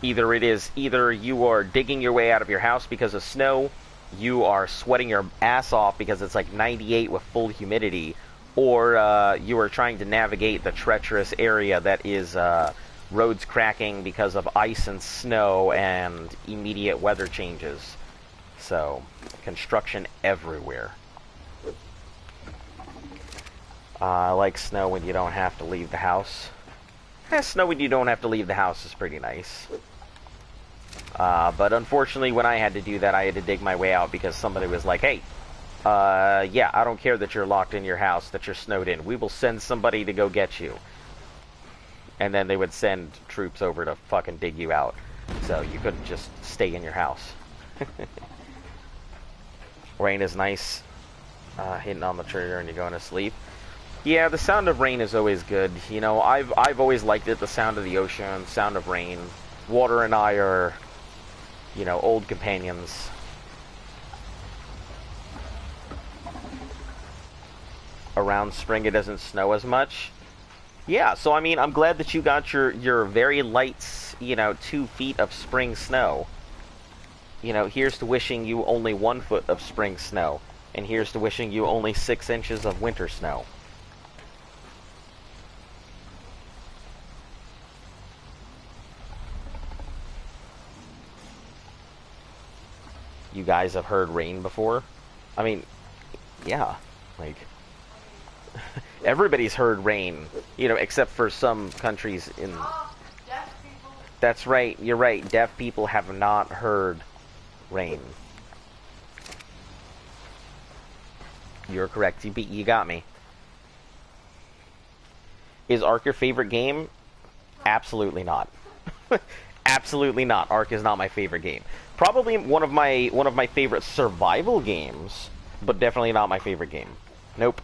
Speaker 1: Either you are digging your way out of your house because of snow, you are sweating your ass off because it's like 98 with full humidity, or you are trying to navigate the treacherous area that is roads cracking because of ice and snow and immediate weather changes. So, construction everywhere. I like snow when you don't have to leave the house. Snow when you don't have to leave the house is pretty nice. But unfortunately, when I had to do that, I had to dig my way out because somebody was like, hey, yeah, I don't care that you're locked in your house, that you're snowed in. We will send somebody to go get you. And then they would send troops over to fucking dig you out. So you couldn't just stay in your house. Rain is nice. Hitting on the trigger and you're going to sleep. Yeah, the sound of rain is always good. You know, I've always liked it, the sound of the ocean, sound of rain. Water and I are, you know, old companions. Around spring it doesn't snow as much. Yeah, so I mean, I'm glad that you got your very light, you know, 2 feet of spring snow. You know, here's to wishing you only 1 foot of spring snow. And here's to wishing you only 6 inches of winter snow. You guys have heard rain before? I mean, yeah, like, everybody's heard rain, you know, except for some countries in...
Speaker 2: Deaf people.
Speaker 1: That's right, you're right, deaf people have not heard rain. You're correct, you got me. Is Ark your favorite game? Absolutely not. Absolutely not. Ark is not my favorite game. Probably one of my favorite survival games, but definitely not my favorite game. Nope.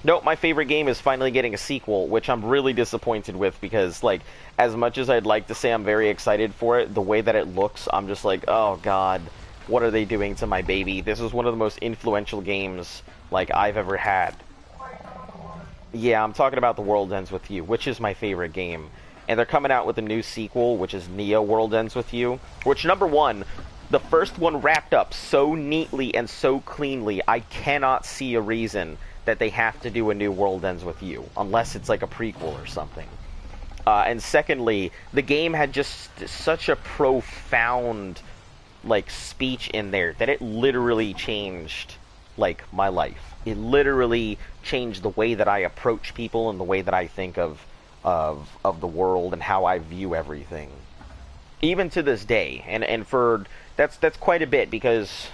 Speaker 1: Nope, my favorite game is finally getting a sequel, which I'm really disappointed with because, like, as much as I'd like to say I'm very excited for it, the way that it looks, I'm just like, oh god, what are they doing to my baby? This is one of the most influential games, like, I've ever had. Yeah, I'm talking about The World Ends With You, which is my favorite game. And they're coming out with a new sequel, which is Neo World Ends With You. Which, number one, the first one wrapped up so neatly and so cleanly, I cannot see a reason that they have to do a new World Ends With You. Unless it's like a prequel or something. And secondly, the game had just such a profound, like, speech in there that it literally changed, like, my life. It literally changed the way that I approach people and the way that I think of the world and how I view everything. Even to this day. And for that's quite a bit because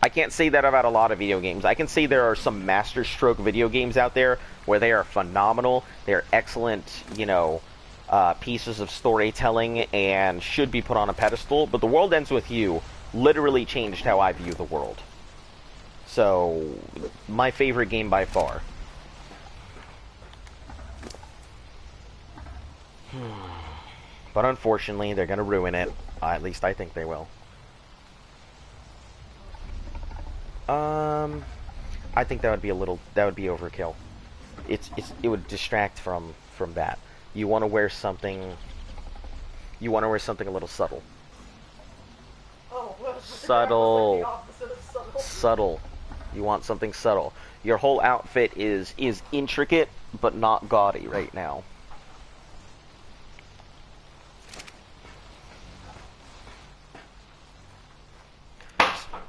Speaker 1: I can't say that about a lot of video games. I can say there are some masterstroke video games out there where they are phenomenal. They're excellent, you know, pieces of storytelling and should be put on a pedestal. But The World Ends With You literally changed how I view the world. So, my favorite game by far. But unfortunately, they're gonna ruin it. At least I think they will. I think that would be overkill. It would distract from that. You want to wear something. You want to wear something a little subtle.
Speaker 2: Oh, well,
Speaker 1: Subtle.
Speaker 2: like the opposite of subtle.
Speaker 1: Subtle. You want something subtle. Your whole outfit is intricate, but not gaudy right now.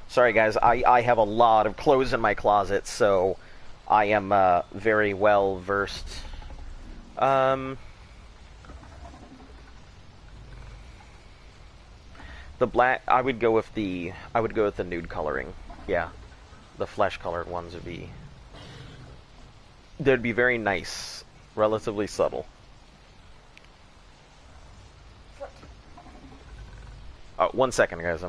Speaker 1: Sorry guys, I have a lot of clothes in my closet, so I am very well versed. The black, I would go with the nude coloring. Yeah. The flesh colored ones would be, they'd be very nice, relatively subtle. One second guys,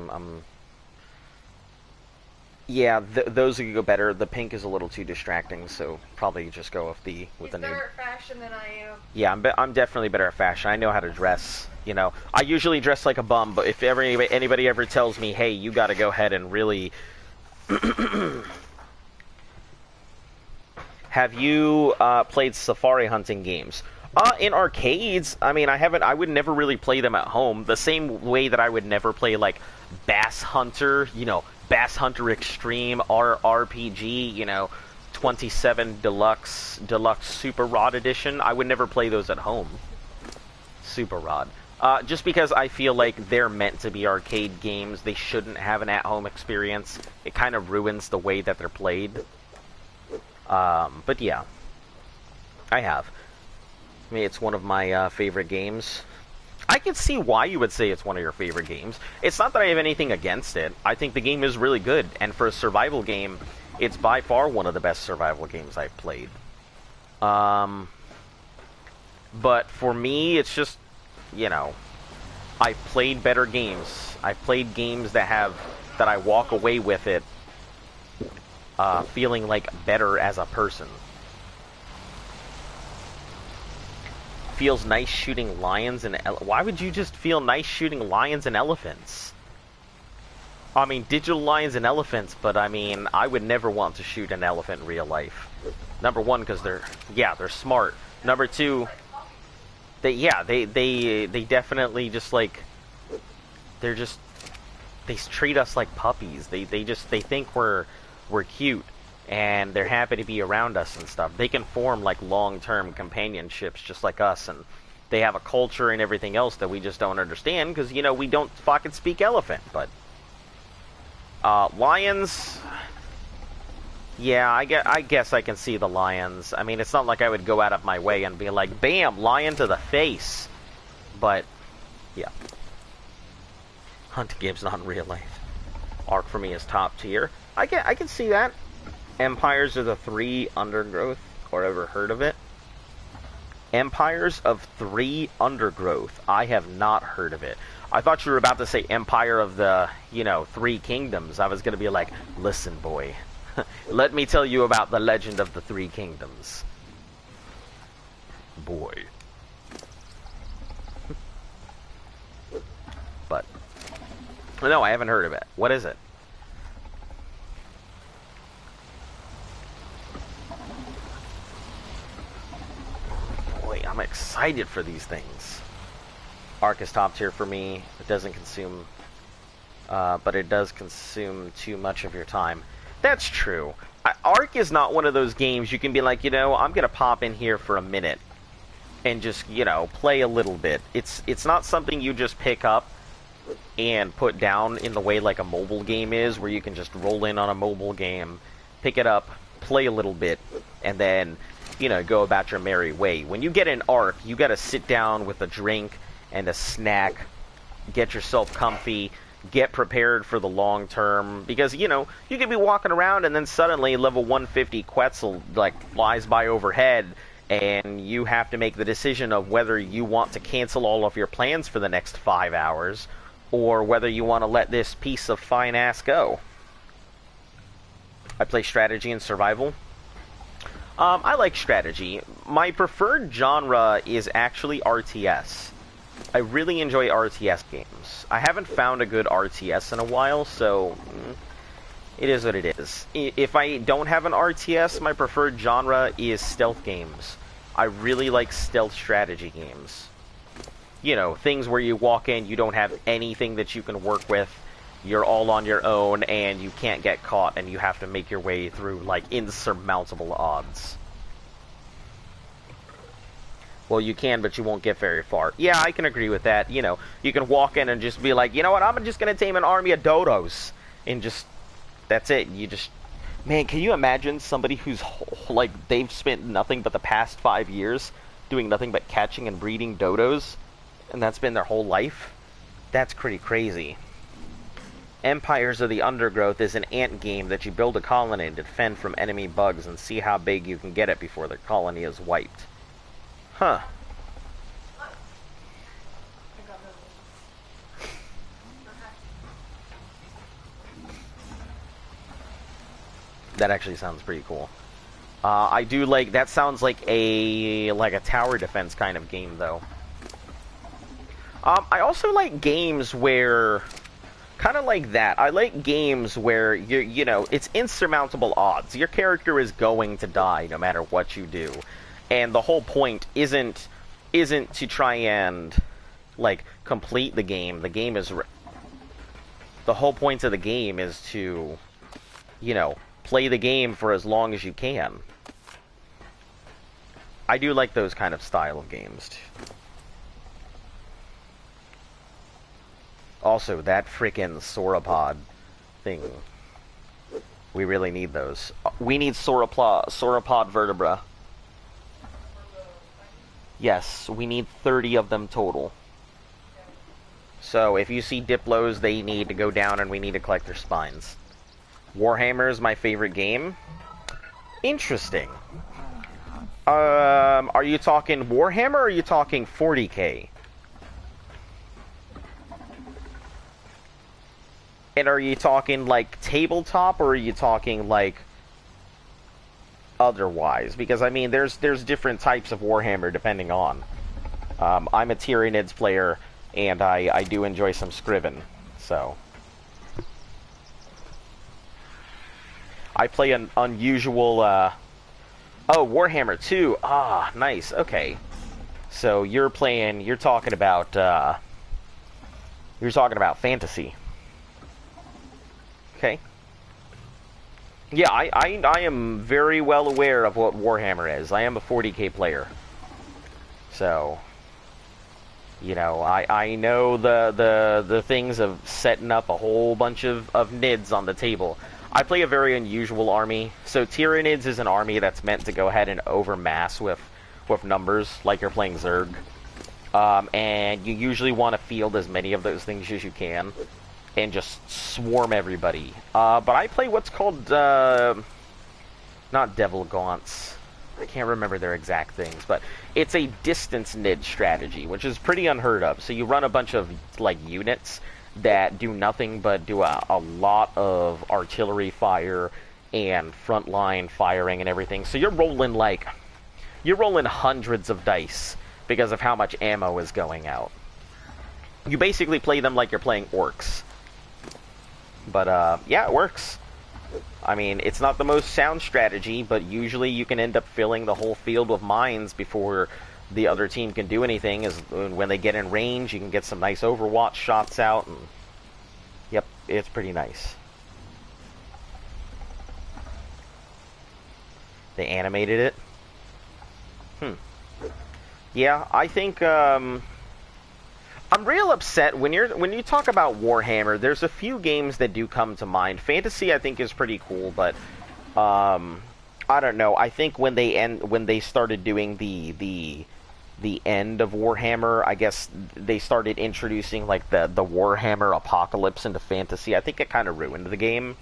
Speaker 1: yeah, those would go better. The pink is a little too distracting, so probably just go with the
Speaker 2: He's
Speaker 1: nude.
Speaker 2: better at fashion than I am.
Speaker 1: Yeah, I'm definitely better at fashion. I know how to dress. You know, I usually dress like a bum, but if anybody ever tells me, hey, you got to go ahead and really. Have you played safari hunting games? In arcades, I mean, I would never really play them at home. The same way that I would never play, like, Bass Hunter, you know, Bass Hunter Extreme, RPG, you know, 27 Deluxe Super Rod Edition. I would never play those at home. Super Rod. Just because I feel like they're meant to be arcade games. They shouldn't have an at-home experience. It kind of ruins the way that they're played. But yeah. I have. I mean, it's one of my favorite games. I can see why you would say it's one of your favorite games. It's not that I have anything against it. I think the game is really good. And for a survival game, it's by far one of the best survival games I've played. But for me, it's just, you know, I've played better games. I've played games that I walk away with it feeling like better as a person. Feels nice shooting lions and why would you just feel nice shooting lions and elephants? I mean, digital lions and elephants, but I mean, I would never want to shoot an elephant in real life. Number one, because they're smart. Number two, they definitely just like, they treat us like puppies. They think we're cute. And they're happy to be around us and stuff. They can form like long-term companionships just like us, and they have a culture and everything else that we just don't understand because, you know, we don't fucking speak elephant. But lions, yeah, I guess I can see the lions. I mean, it's not like I would go out of my way and be like, bam, lion to the face. But yeah, hunting games not in real life. Ark for me is top tier. I can see that. Empires of the Three Undergrowth, or ever heard of it? Empires of Three Undergrowth. I have not heard of it. I thought you were about to say Empire of the, you know, Three Kingdoms. I was going to be like, listen, boy. Let me tell you about the legend of the Three Kingdoms. Boy. But, no, I haven't heard of it. What is it? I'm excited for these things. Ark is top tier for me. It doesn't consume, but it does consume too much of your time. That's true. Ark is not one of those games you can be like, you know, I'm gonna pop in here for a minute and just, you know, play a little bit. It's not something you just pick up and put down in the way like a mobile game is, where you can just roll in on a mobile game, pick it up, play a little bit, and then, you know, go about your merry way. When you get an Ark, you gotta sit down with a drink and a snack, get yourself comfy, get prepared for the long term, because, you know, you could be walking around and then suddenly level 150 Quetzal, like, flies by overhead, and you have to make the decision of whether you want to cancel all of your plans for the next 5 hours, or whether you want to let this piece of fine ass go. I play strategy and survival. I like strategy. My preferred genre is actually RTS. I really enjoy RTS games. I haven't found a good RTS in a while, so it is what it is. If I don't have an RTS, my preferred genre is stealth games. I really like stealth strategy games. You know, things where you walk in, you don't have anything that you can work with, you're all on your own, and you can't get caught, and you have to make your way through, like, insurmountable odds. Well, you can, but you won't get very far. Yeah, I can agree with that. You know, you can walk in and just be like, you know what, I'm just gonna tame an army of dodos. And just, that's it. You just, man, can you imagine somebody who's, like, they've spent nothing but the past 5 years doing nothing but catching and breeding dodos, and that's been their whole life? That's pretty crazy. Empires of the Undergrowth is an ant game that you build a colony to defend from enemy bugs and see how big you can get it before the colony is wiped. Huh. That actually sounds pretty cool. I do like, that sounds like a tower defense kind of game, though. I also like games where, kind of like that. I like games where you know, it's insurmountable odds. Your character is going to die no matter what you do, and the whole point isn't to try and, like, complete the game. The game is the whole point of the game is to, you know, play the game for as long as you can. I do like those kind of style of games. Also, that frickin' sauropod thing. We really need those. We need sauropod vertebra. Yes, we need 30 of them total. So, if you see Diplos, they need to go down and we need to collect their spines. Warhammer is my favorite game. Interesting. Are you talking Warhammer or are you talking 40K? And are you talking, like, tabletop, or are you talking, like, otherwise? Because, I mean, there's different types of Warhammer depending on. I'm a Tyranids player, and I do enjoy some Scriven, so. I play an unusual, oh, Warhammer 2. Ah, nice, okay. So, you're talking about fantasy. Okay. Yeah, I am very well aware of what Warhammer is. I am a 40K player. So, you know, I know the things of setting up a whole bunch of NIDs on the table. I play a very unusual army. So Tyranids is an army that's meant to go ahead and overmass with numbers, like you're playing Zerg. And you usually want to field as many of those things as you can. And just swarm everybody. But I play what's called, not Devil Gaunts. I can't remember their exact things, but it's a distance NID strategy, which is pretty unheard of. So you run a bunch of, like, units that do nothing but do a lot of artillery fire and frontline firing and everything. So you're rolling hundreds of dice because of how much ammo is going out. You basically play them like you're playing orcs. But, yeah, it works. I mean, it's not the most sound strategy, but usually you can end up filling the whole field with mines before the other team can do anything. When they get in range, you can get some nice Overwatch shots out, and yep, it's pretty nice. They animated it? Yeah, I think, I'm real upset when you talk about Warhammer. There's a few games that do come to mind. Fantasy, I think, is pretty cool, but I don't know. I think when they started doing the end of Warhammer, I guess they started introducing, like, the Warhammer apocalypse into fantasy. I think it kind of ruined the game.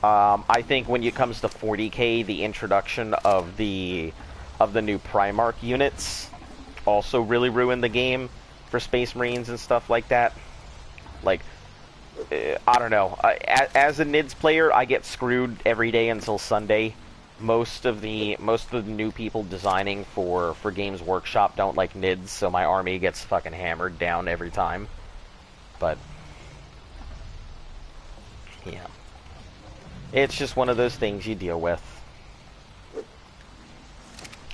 Speaker 1: I think when it comes to 40K, the introduction of the new Primarch units also really ruined the game for Space Marines and stuff like that. Like, I don't know. As a NIDS player, I get screwed every day until Sunday. Most of the new people designing for Games Workshop don't like NIDS, so my army gets fucking hammered down every time. But yeah, it's just one of those things you deal with.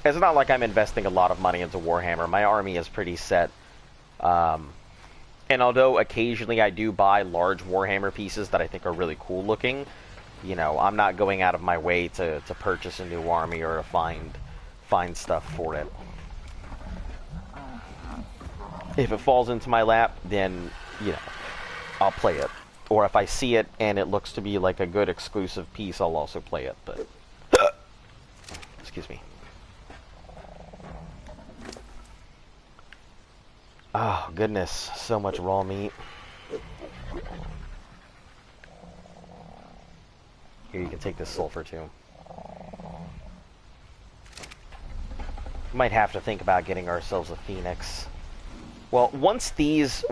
Speaker 1: It's not like I'm investing a lot of money into Warhammer. My army is pretty set. And although occasionally I do buy large Warhammer pieces that I think are really cool looking, you know, I'm not going out of my way to purchase a new army or to find stuff for it. If it falls into my lap, then, you know, I'll play it. Or if I see it and it looks to be like a good exclusive piece, I'll also play it, but... Excuse me. Oh, goodness. So much raw meat. Here, you can take this sulfur, too. Might have to think about getting ourselves a phoenix. Well, once these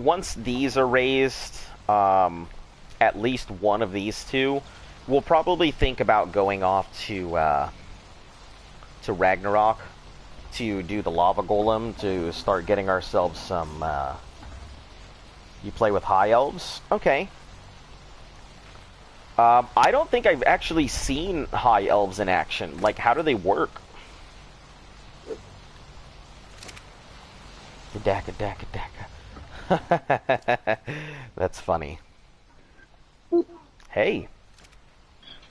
Speaker 1: are raised, at least one of these two, we'll probably think about going off to Ragnarok to do the lava golem, to start getting ourselves some, you play with high elves? Okay. I don't think I've actually seen high elves in action. Like, how do they work? Daka, daka, daka. That's funny. Hey.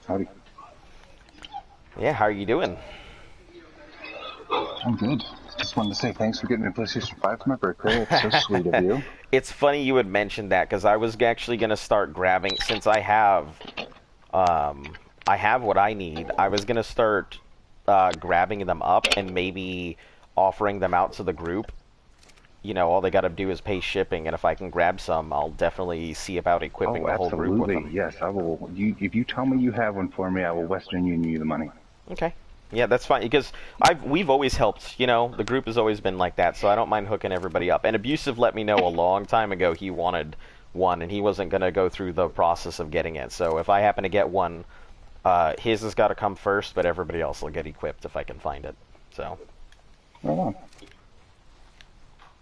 Speaker 3: Howdy.
Speaker 1: Yeah, how are you doing?
Speaker 3: I'm good. Just wanted to say thanks for getting me a PlayStation 5 for my birthday. It's so sweet of you.
Speaker 1: It's funny you would mention that, because I was actually going to start grabbing, since I have what I need, I was going to start grabbing them up and maybe offering them out to the group. You know, all they got to do is pay shipping, and if I can grab some, I'll definitely see about equipping the whole group with them.
Speaker 3: Yes, I will. If you tell me you have one for me, I will Western Union you the money.
Speaker 1: Okay. Yeah, that's fine, because we've always helped, you know, the group has always been like that, so I don't mind hooking everybody up. And Abusive let me know a long time ago he wanted one, and he wasn't going to go through the process of getting it. So if I happen to get one, his has got to come first, but everybody else will get equipped if I can find it. So.
Speaker 3: Right on.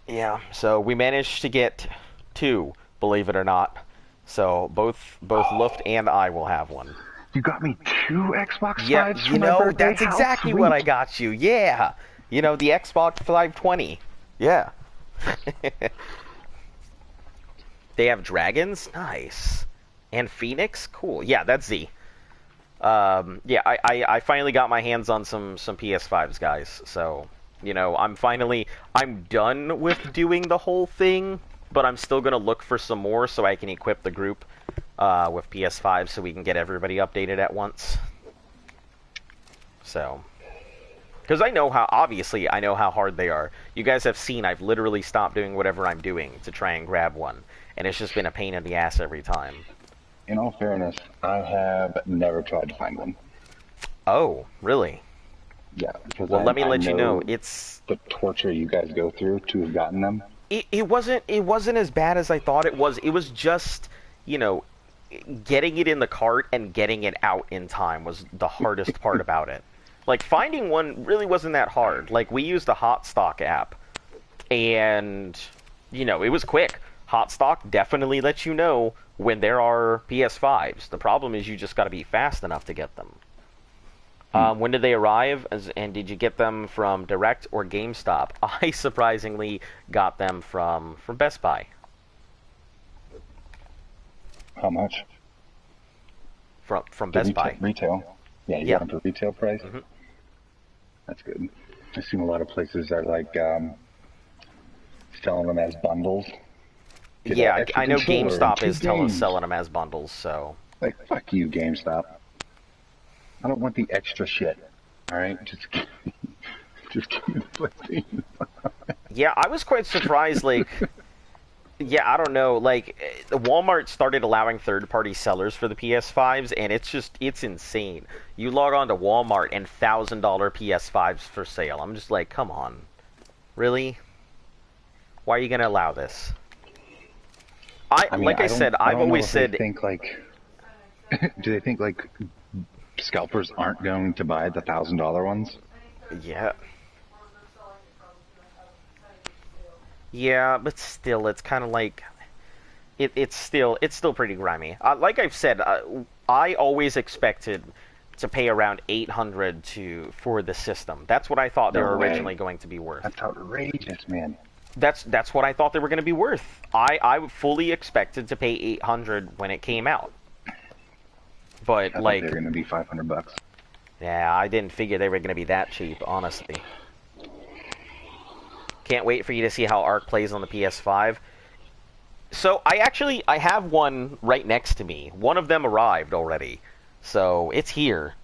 Speaker 1: Yeah, so we managed to get 2, believe it or not. So both Luft and I will have one.
Speaker 3: You got me 2 Xbox 5s
Speaker 1: Yeah,
Speaker 3: for
Speaker 1: you
Speaker 3: my
Speaker 1: know,
Speaker 3: birthday?
Speaker 1: that's exactly what I got you. Yeah. You know, the Xbox 520. Yeah. They have dragons? Nice. And Phoenix? Cool. Yeah, that's Z. Yeah, I finally got my hands on some PS5s, guys. So, you know, I'm done with doing the whole thing, but I'm still going to look for some more so I can equip the group with PS5 so we can get everybody updated at once. So, because I know how hard they are. You guys have seen I've literally stopped doing whatever I'm doing to try and grab one, and it's just been a pain in the ass every time.
Speaker 3: In all fairness, I have never tried to find one.
Speaker 1: Oh, really?
Speaker 3: Yeah, because
Speaker 1: well, let me let you know, it's
Speaker 3: the torture you guys go through to have gotten them.
Speaker 1: It wasn't as bad as I thought it was. It was just, you know, getting it in the cart and getting it out in time was the hardest part about it. Like, finding one really wasn't that hard. Like, we used the Hotstock app, and, you know, it was quick. Hotstock definitely lets you know when there are PS5s. The problem is you just got to be fast enough to get them. When did they arrive, and did you get them from Direct or GameStop? I surprisingly got them from Best Buy.
Speaker 3: How much?
Speaker 1: From Best Buy.
Speaker 3: Retail. Yeah, you got them for retail price? Mm-hmm. That's good. I've seen a lot of places that are like selling them as bundles.
Speaker 1: Yeah, I know GameStop is selling them as bundles, so...
Speaker 3: Like, fuck you, GameStop. I don't want the extra shit. Alright? Just give me the PlayStation.
Speaker 1: Yeah, I was quite surprised, like... Yeah, I don't know, like, Walmart started allowing third-party sellers for the PS5s, and it's insane. You log on to Walmart and $1,000 PS5s for sale. I'm just like, come on. Really? Why are you going to allow this?
Speaker 3: I mean,
Speaker 1: like I said,
Speaker 3: I
Speaker 1: I've
Speaker 3: don't know
Speaker 1: always
Speaker 3: if they
Speaker 1: said,
Speaker 3: think like, do they think like scalpers aren't going to buy the $1,000 ones?
Speaker 1: yeah, yeah, but still, it's kind of like it's still pretty grimy. Like I've said, I always expected to pay around 800 for the system. That's what I thought they
Speaker 3: No
Speaker 1: were
Speaker 3: way.
Speaker 1: originally going to be worth.
Speaker 3: That's outrageous, man.
Speaker 1: That's what I thought they were going to be worth. I fully expected to pay 800 when it came out. But
Speaker 3: I thought they were going to be $500.
Speaker 1: yeah, I didn't figure they were going to be that cheap, honestly. Can't wait for you to see how Ark plays on the PS5. So I have one right next to me. One of them arrived already, so it's here.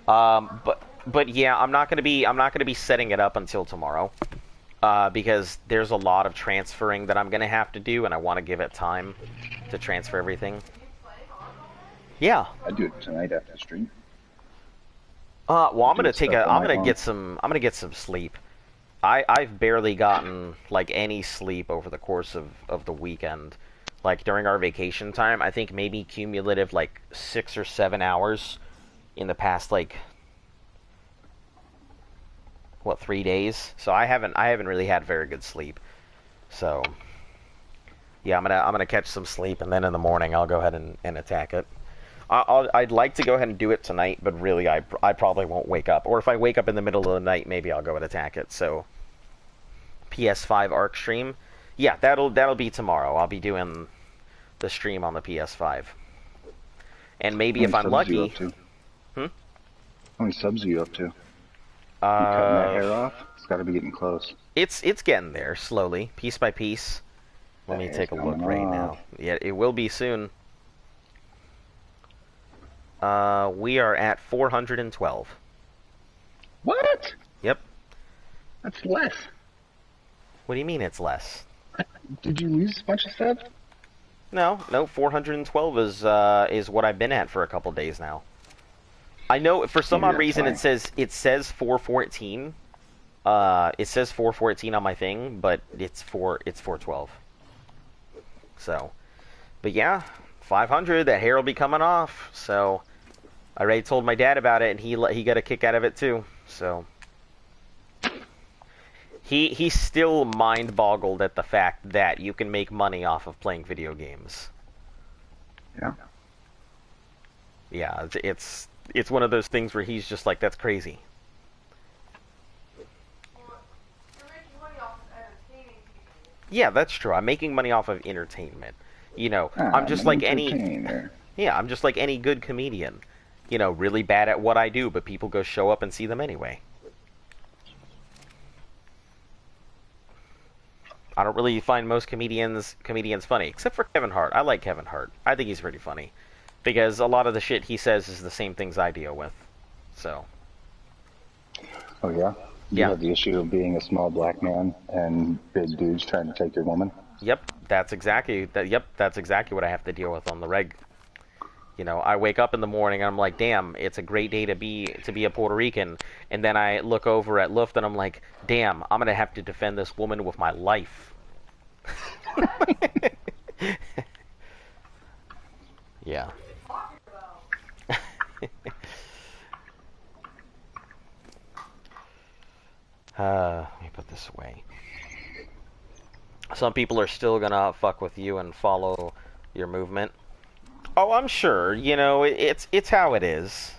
Speaker 1: But yeah, I'm not gonna be setting it up until tomorrow, because there's a lot of transferring that I'm gonna have to do, and I want to give it time to transfer everything. Yeah.
Speaker 3: I'd do it tonight after the stream.
Speaker 1: Well, I'm
Speaker 3: Do
Speaker 1: gonna
Speaker 3: stuff all
Speaker 1: I'm
Speaker 3: night
Speaker 1: gonna
Speaker 3: long.
Speaker 1: get some sleep. I've barely gotten like any sleep over the course of the weekend. Like during our vacation time, I think maybe cumulative like 6 or 7 hours in the past like what 3 days. So I haven't really had very good sleep. So yeah, I'm gonna catch some sleep, and then in the morning I'll go ahead and attack it. I'd like to go ahead and do it tonight, but really I probably won't wake up. Or if I wake up in the middle of the night, maybe I'll go and attack it. So PS5 Arc stream, yeah, that'll be tomorrow. I'll be doing the stream on the PS5, and maybe if I'm lucky.
Speaker 3: How many subs are you up to? You cutting that hair off? It's got to be getting close.
Speaker 1: It's getting there slowly, piece by piece. Let me take a look right now. Yeah, it will be soon. We are at 412.
Speaker 3: What?
Speaker 1: Yep.
Speaker 3: That's less.
Speaker 1: What do you mean it's less?
Speaker 3: Did you lose a bunch of stuff?
Speaker 1: No, 412 is what I've been at for a couple days now. I know for some
Speaker 3: Maybe
Speaker 1: odd
Speaker 3: that's
Speaker 1: reason
Speaker 3: fine.
Speaker 1: it says 414. It says 414 on my thing, but it's 412. So, but yeah, 500. That hair will be coming off. So, I already told my dad about it, and he got a kick out of it too. So, he's still mind boggled at the fact that you can make money off of playing video games.
Speaker 3: Yeah.
Speaker 1: Yeah, it's one of those things where he's just like, that's crazy. Yeah, that's true. I'm making money off of entertainment. You know, I'm just like any
Speaker 3: entertainer.
Speaker 1: yeah, I'm just like any good comedian. You know, really bad at what I do, but people go show up and see them anyway. I don't really find most comedians funny, except for Kevin Hart. I like Kevin Hart. I think he's pretty funny, because a lot of the shit he says is the same things I deal with. So.
Speaker 3: Oh yeah. You
Speaker 1: Yeah.
Speaker 3: have the issue of being a small black man and big dudes trying to take your woman.
Speaker 1: Yep, that's exactly what I have to deal with on the reg. You know, I wake up in the morning and I'm like, damn, it's a great day to be a Puerto Rican, and then I look over at Luft and I'm like, damn, I'm gonna have to defend this woman with my life. Yeah. Let me put this away. Some people are still gonna fuck with you and follow your movement. Oh, I'm sure. You know, it's how it is.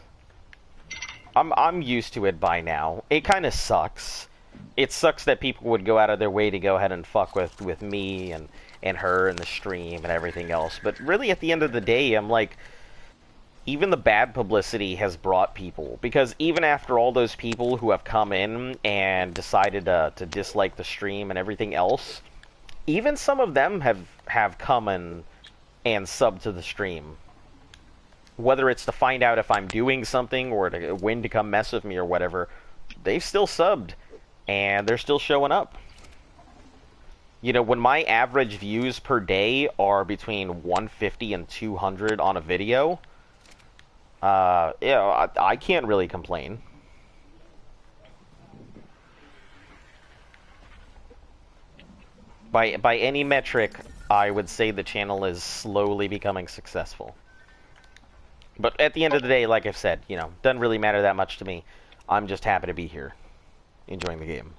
Speaker 1: I'm used to it by now. It kind of sucks. It sucks that people would go out of their way to go ahead and fuck with me and her and the stream and everything else. But really, at the end of the day, I'm like, even the bad publicity has brought people. Because even after all those people who have come in and decided to dislike the stream and everything else, even some of them have come and subbed to the stream. Whether it's to find out if I'm doing something or to when to come mess with me or whatever, they've still subbed. And they're still showing up. You know, when my average views per day are between 150 and 200 on a video, yeah, I can't really complain. By any metric, I would say the channel is slowly becoming successful. But at the end of the day, like I've said, you know, doesn't really matter that much to me. I'm just happy to be here, enjoying the game.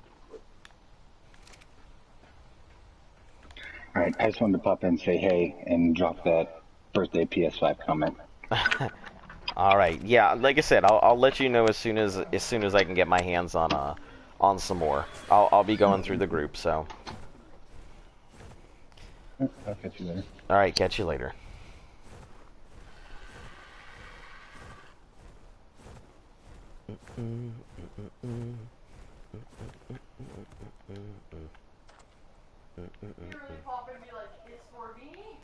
Speaker 3: Alright, I just wanted to pop in, say hey, and drop that birthday PS5 comment.
Speaker 1: All right, yeah, like I said, I'll let you know as soon as I can get my hands on some more. I'll be going through the group, so.
Speaker 3: I'll catch you later.
Speaker 1: All right, catch you later.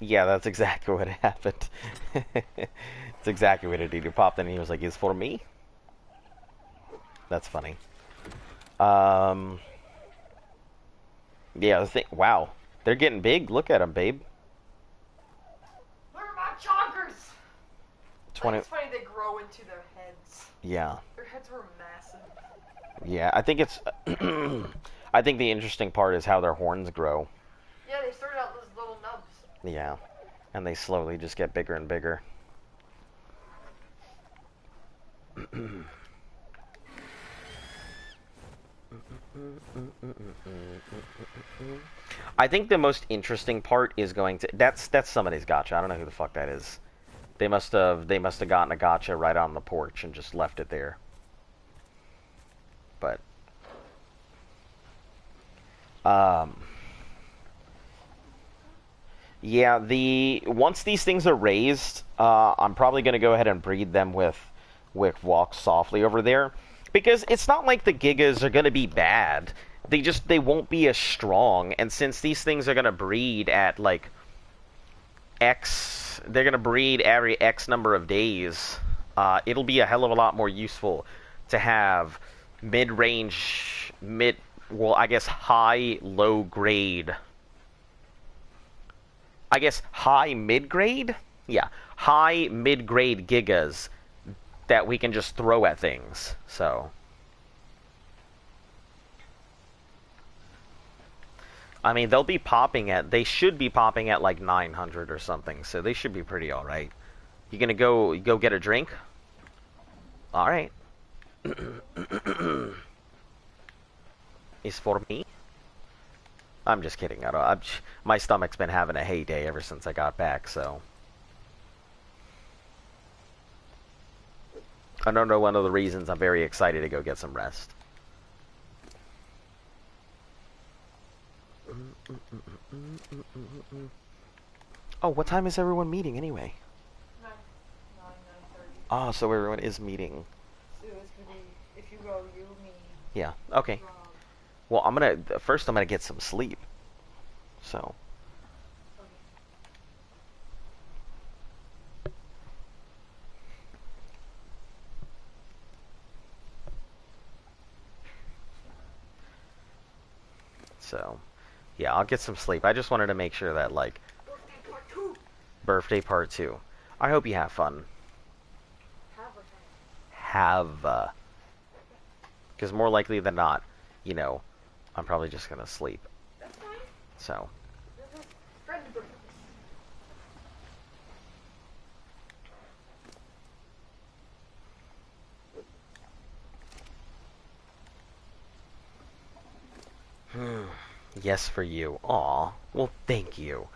Speaker 1: Yeah, that's exactly what happened. It's exactly what it did. He popped in and he was like, "It's for me?" That's funny. Yeah, the thing. Wow, they're getting big. Look at them, babe.
Speaker 2: They're my joggers!
Speaker 1: 20.
Speaker 2: Like, it's funny they grow into their heads.
Speaker 1: Yeah.
Speaker 2: Their heads were massive.
Speaker 1: Yeah, I think it's. I think the interesting part is how their horns grow.
Speaker 2: Yeah, they started out as little nubs.
Speaker 1: Yeah, and they slowly just get bigger and bigger. I think the most interesting part is going to that's somebody's gotcha. I don't know who the fuck that is. They must have gotten a gotcha right on the porch and just left it there. But yeah, once these things are raised, I'm probably going to go ahead and breed them with Walk Softly over there, because it's not like the Gigas are going to be bad. They won't be as strong, and since these things are going to breed at like X, they're going to breed every X number of days. It'll be a hell of a lot more useful to have mid-range, well, I guess high, low grade. I guess high mid-grade? Yeah, high mid-grade gigas that we can just throw at things. So I mean, they should be popping at like 900 or something, so they should be pretty alright. You gonna go get a drink? Alright. Is for me? I'm just kidding. My stomach's been having a heyday ever since I got back, so. I don't know, one of the reasons I'm very excited to go get some rest. Oh, what time is everyone meeting anyway?
Speaker 2: 9:30.
Speaker 1: Oh, so everyone is meeting.
Speaker 2: So it's gonna be, if you go, you, me.
Speaker 1: Yeah, okay. Well, first I'm gonna get some sleep. So. So, yeah, I'll get some sleep. I just wanted to make sure that, like, Birthday part 2. I hope you have fun. Because more likely than not, you know, I'm probably just gonna sleep.
Speaker 2: That's fine.
Speaker 1: So.
Speaker 2: This is friendly birthday.
Speaker 1: Yes, for you. Aw. Well, thank you.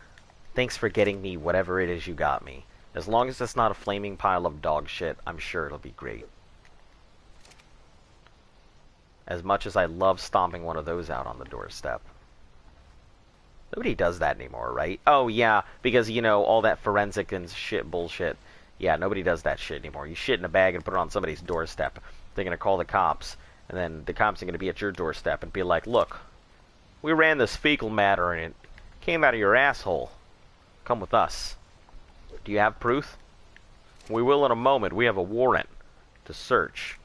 Speaker 1: Thanks for getting me whatever it is you got me. As long as it's not a flaming pile of dog shit, I'm sure it'll be great. As much as I love stomping one of those out on the doorstep. Nobody does that anymore, right? Oh, yeah, because, you know, all that forensic and shit bullshit. Yeah, nobody does that shit anymore. You shit in a bag and put it on somebody's doorstep. They're gonna call the cops, and then the cops are gonna be at your doorstep and be like, look, we ran this fecal matter and it came out of your asshole. Come with us. Do you have proof? We will in a moment. We have a warrant to search.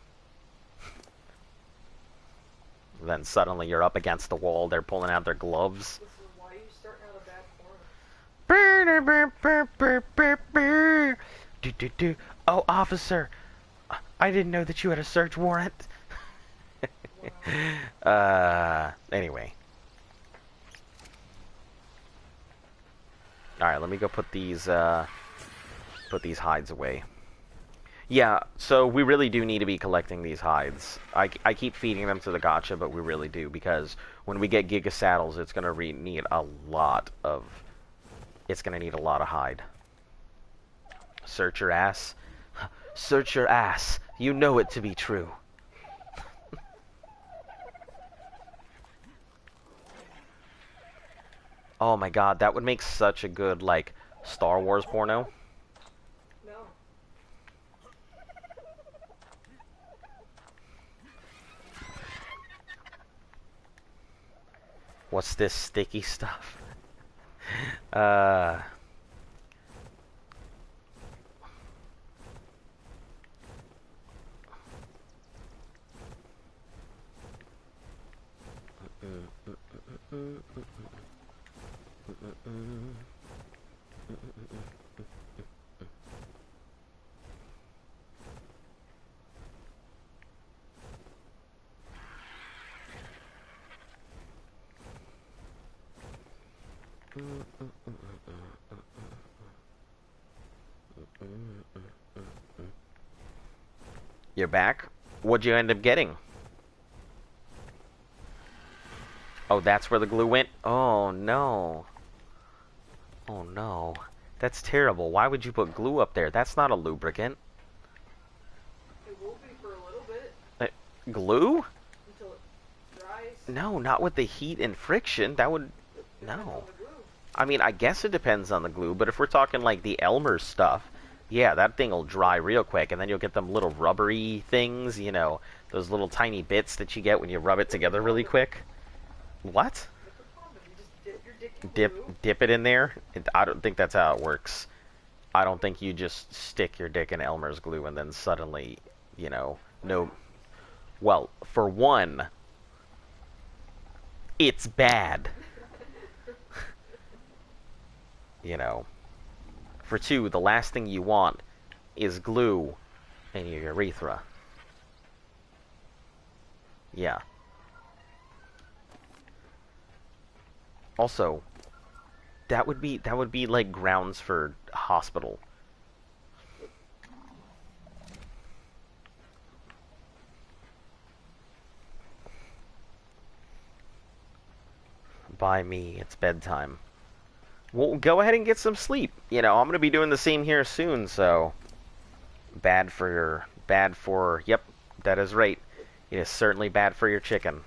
Speaker 1: Then suddenly you're up against the wall. They're pulling out their gloves.
Speaker 2: This is why you starting out a bad corner.
Speaker 1: Oh, officer, I didn't know that you had a search warrant.
Speaker 2: Wow.
Speaker 1: Anyway. Alright, let me go put these hides away. Yeah, so we really do need to be collecting these hides. I keep feeding them to the gacha, but we really do, because when we get Giga Saddles, it's going to need a lot of... It's going to need a lot of hide. Search your ass. Search your ass. You know it to be true. Oh my god, that would make such a good, like, Star Wars porno.
Speaker 2: No.
Speaker 1: What's this sticky stuff? You're back? What'd you end up getting? Oh, that's where the glue went? Oh, no. Oh, no. That's terrible. Why would you put glue up there? That's not a lubricant.
Speaker 2: It will be for a little bit.
Speaker 1: Glue?
Speaker 2: Until it dries.
Speaker 1: No, not with the heat and friction. That would... No. I mean, I guess it depends on the glue, but if we're talking like the Elmer stuff, yeah, that thing will dry real quick, and then you'll get them little rubbery things, you know, those little tiny bits that you get when you rub it together really quick. What? Dip it in there? I don't think that's how it works. I don't think you just stick your dick in Elmer's glue and then suddenly, you know, no... Well, for one, it's bad. You know. For two, the last thing you want is glue in your urethra. Yeah. Also, that would be like grounds for hospital. By me, it's bedtime. Well, go ahead and get some sleep. You know, I'm going to be doing the same here soon, so... Bad for, yep, that is right. It is certainly bad for your chicken.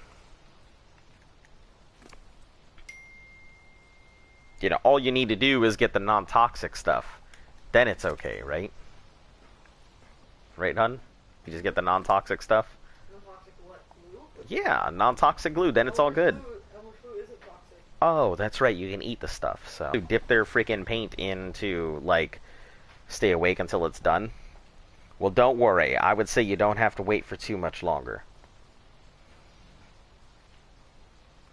Speaker 1: You know, all you need to do is get the non-toxic stuff. Then it's okay, right? Right, hun? You just get the non-toxic stuff?
Speaker 2: Non-toxic what? Glue?
Speaker 1: Yeah, non-toxic glue, then it's all good.
Speaker 2: Elmer's glue isn't toxic.
Speaker 1: Oh, that's right, you can eat the stuff, so... Dip their freaking paint into, like, stay awake until it's done. Well, don't worry, I would say you don't have to wait for too much longer.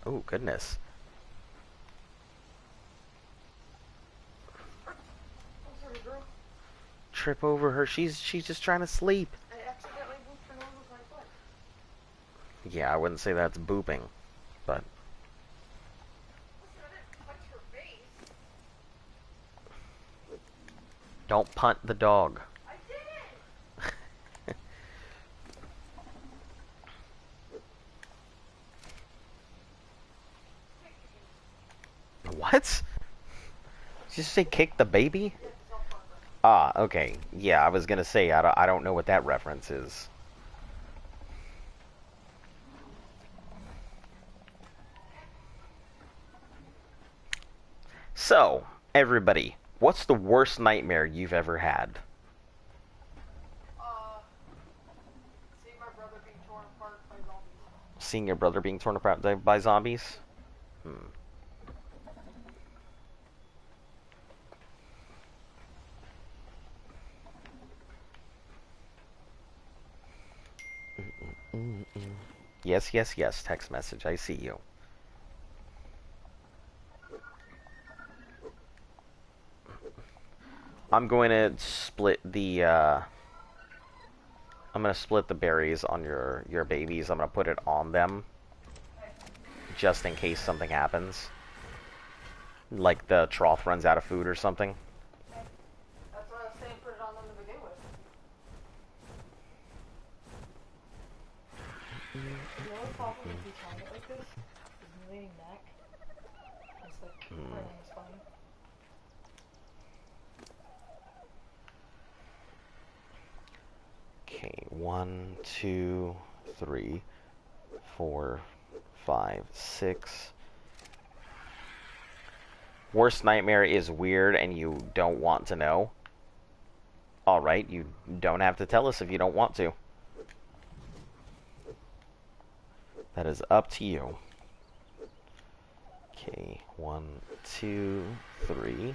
Speaker 1: Oh, goodness.
Speaker 2: Oh, sorry, girl.
Speaker 1: Trip over her, she's just trying to sleep.
Speaker 2: I accidentally booped her nose with my foot.
Speaker 1: Yeah, I wouldn't say that's booping, but...
Speaker 2: Listen, I didn't touch her face.
Speaker 1: Don't punt the dog.
Speaker 2: I didn't!
Speaker 1: What? Did you say kick the baby? Ah, okay. Yeah, I was gonna say, I don't know what that reference is. So, everybody, what's the worst nightmare you've ever had?
Speaker 2: Seeing my brother being torn apart by zombies.
Speaker 1: Seeing your brother being torn apart by zombies? Yes, yes, yes, text message, I see you. I'm going to split the, I'm going to split the berries on your babies. I'm going to put it on them, just in case something happens. Like the trough runs out of food or something.
Speaker 2: That's what I was saying, put it on them to begin with. The only problem if you time it like this is leaning back. It's like, running is funny.
Speaker 1: Okay, 1, 2, 3, 4, 5, 6. Worst nightmare is weird and you don't want to know. Alright, you don't have to tell us if you don't want to. That is up to you. Okay, 1, 2, 3.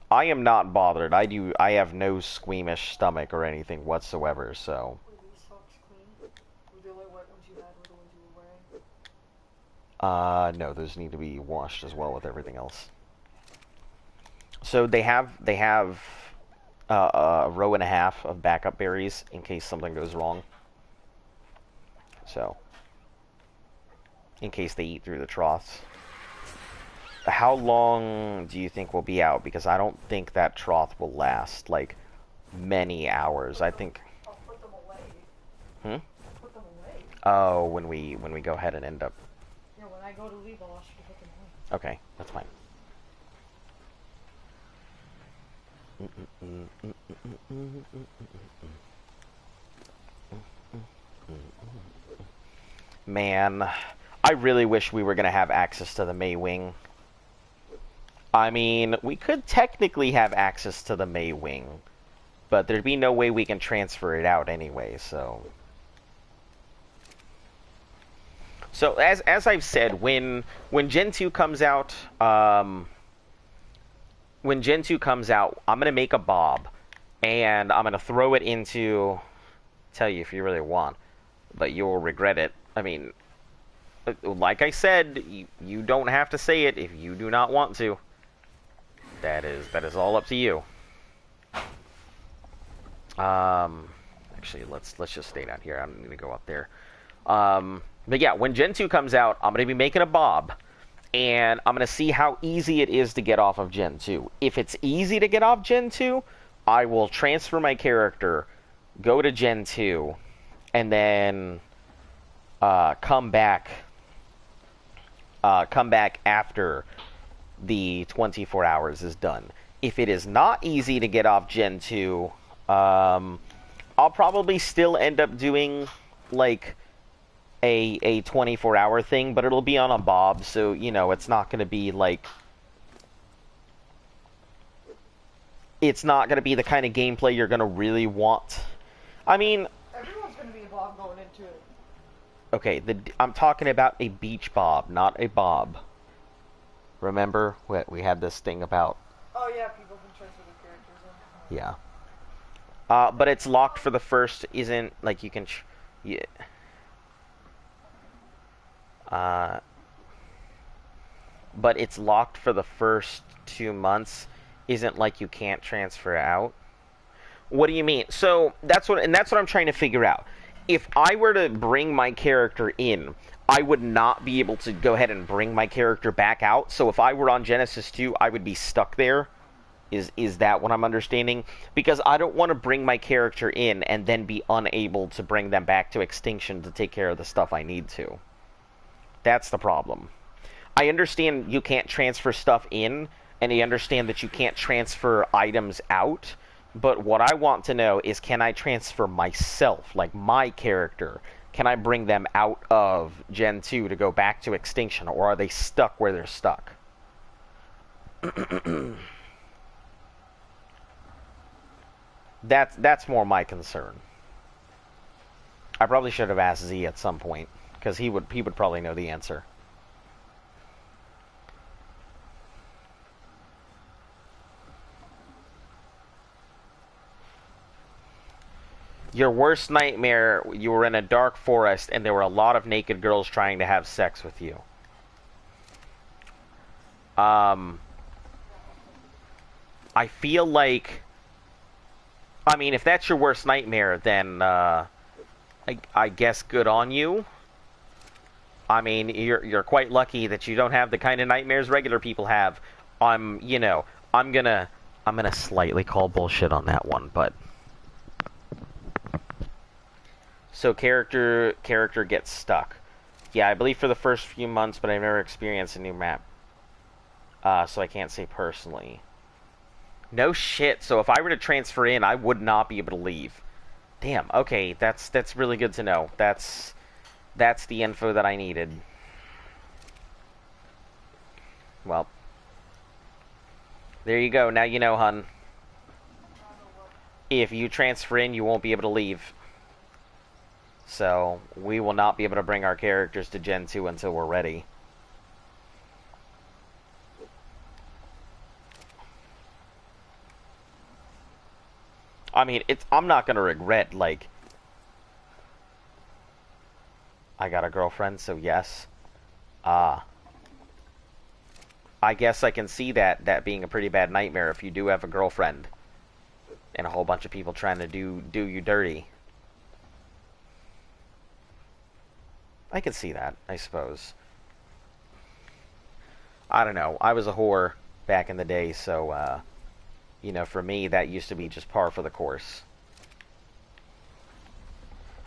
Speaker 1: I am not bothered. I have no squeamish stomach or anything whatsoever, so.
Speaker 2: Were these socks clean? Were the only white ones you had were the ones you were wearing?
Speaker 1: No, those need to be washed as well with everything else. So they have a row and a half of backup berries in case something goes wrong. So, in case they eat through the troughs. How long do you think we'll be out? Because I don't think that trough will last, like, many hours. I think...
Speaker 2: I'll put them away.
Speaker 1: Hmm?
Speaker 2: Put them away.
Speaker 1: Oh, when we go ahead and end up...
Speaker 2: Yeah, when I go to leave, I'll ask you to put them away.
Speaker 1: Okay, that's fine. Man, I really wish we were going to have access to the May Wing. I mean, we could technically have access to the May Wing, but there'd be no way we can transfer it out anyway, so... So, as I've said, when Gen 2 comes out, I'm going to make a bob, and I'm going to throw it into... Tell you if you really want, but you'll regret it. I mean, like I said, you don't have to say it if you do not want to. That is all up to you. Actually, let's just stay down here. I don't need to go up there. But yeah, when Gen 2 comes out, I'm going to be making a bob, and I'm going to see how easy it is to get off of Gen 2. If it's easy to get off Gen 2, I will transfer my character, go to Gen 2, and then come back after the 24 hours is done. If it is not easy to get off Gen 2, I'll probably still end up doing, like, a 24-hour thing, but it'll be on a bob, so, you know, it's not going to be, like... It's not going to be the kind of gameplay you're going to really want. I mean...
Speaker 2: Everyone's going to be a bob going into it.
Speaker 1: Okay, I'm talking about a beach bob, not a bob. Remember what we had this thing about?
Speaker 2: Oh yeah, people can transfer their characters in.
Speaker 1: Yeah. But it's locked for the first, isn't, like, you can... yeah. But it's locked for the first 2 months, isn't like you can't transfer out. What do you mean? So, that's what I'm trying to figure out. If I were to bring my character in, I would not be able to go ahead and bring my character back out. So if I were on Genesis 2, I would be stuck there. Is that what I'm understanding? Because I don't want to bring my character in and then be unable to bring them back to extinction to take care of the stuff I need to. That's the problem. I understand you can't transfer stuff in, and I understand that you can't transfer items out, but what I want to know is, can I transfer myself, like my character? Can I bring them out of Gen 2 to go back to extinction, or are they stuck where they're stuck? That's more my concern. I probably should have asked Z at some point, because he would probably know the answer. Your worst nightmare, you were in a dark forest and there were a lot of naked girls trying to have sex with you. I feel like... I mean, if that's your worst nightmare, then, I guess good on you. I mean, you're quite lucky that you don't have the kind of nightmares regular people have. You know, I'm gonna slightly call bullshit on that one, but so character gets stuck. Yeah, I believe for the first few months, but I've never experienced a new map. So I can't say personally. No shit. So if I were to transfer in, I would not be able to leave. Damn. Okay, that's really good to know. That's the info that I needed. Well, there you go. Now you know, hun. If you transfer in, you won't be able to leave. So we will not be able to bring our characters to Gen 2 until we're ready. I mean, I'm not gonna regret, like, I got a girlfriend, so yes. I guess I can see that being a pretty bad nightmare if you do have a girlfriend and a whole bunch of people trying to do you dirty. I can see that, I suppose. I don't know. I was a whore back in the day, so, you know, for me, that used to be just par for the course.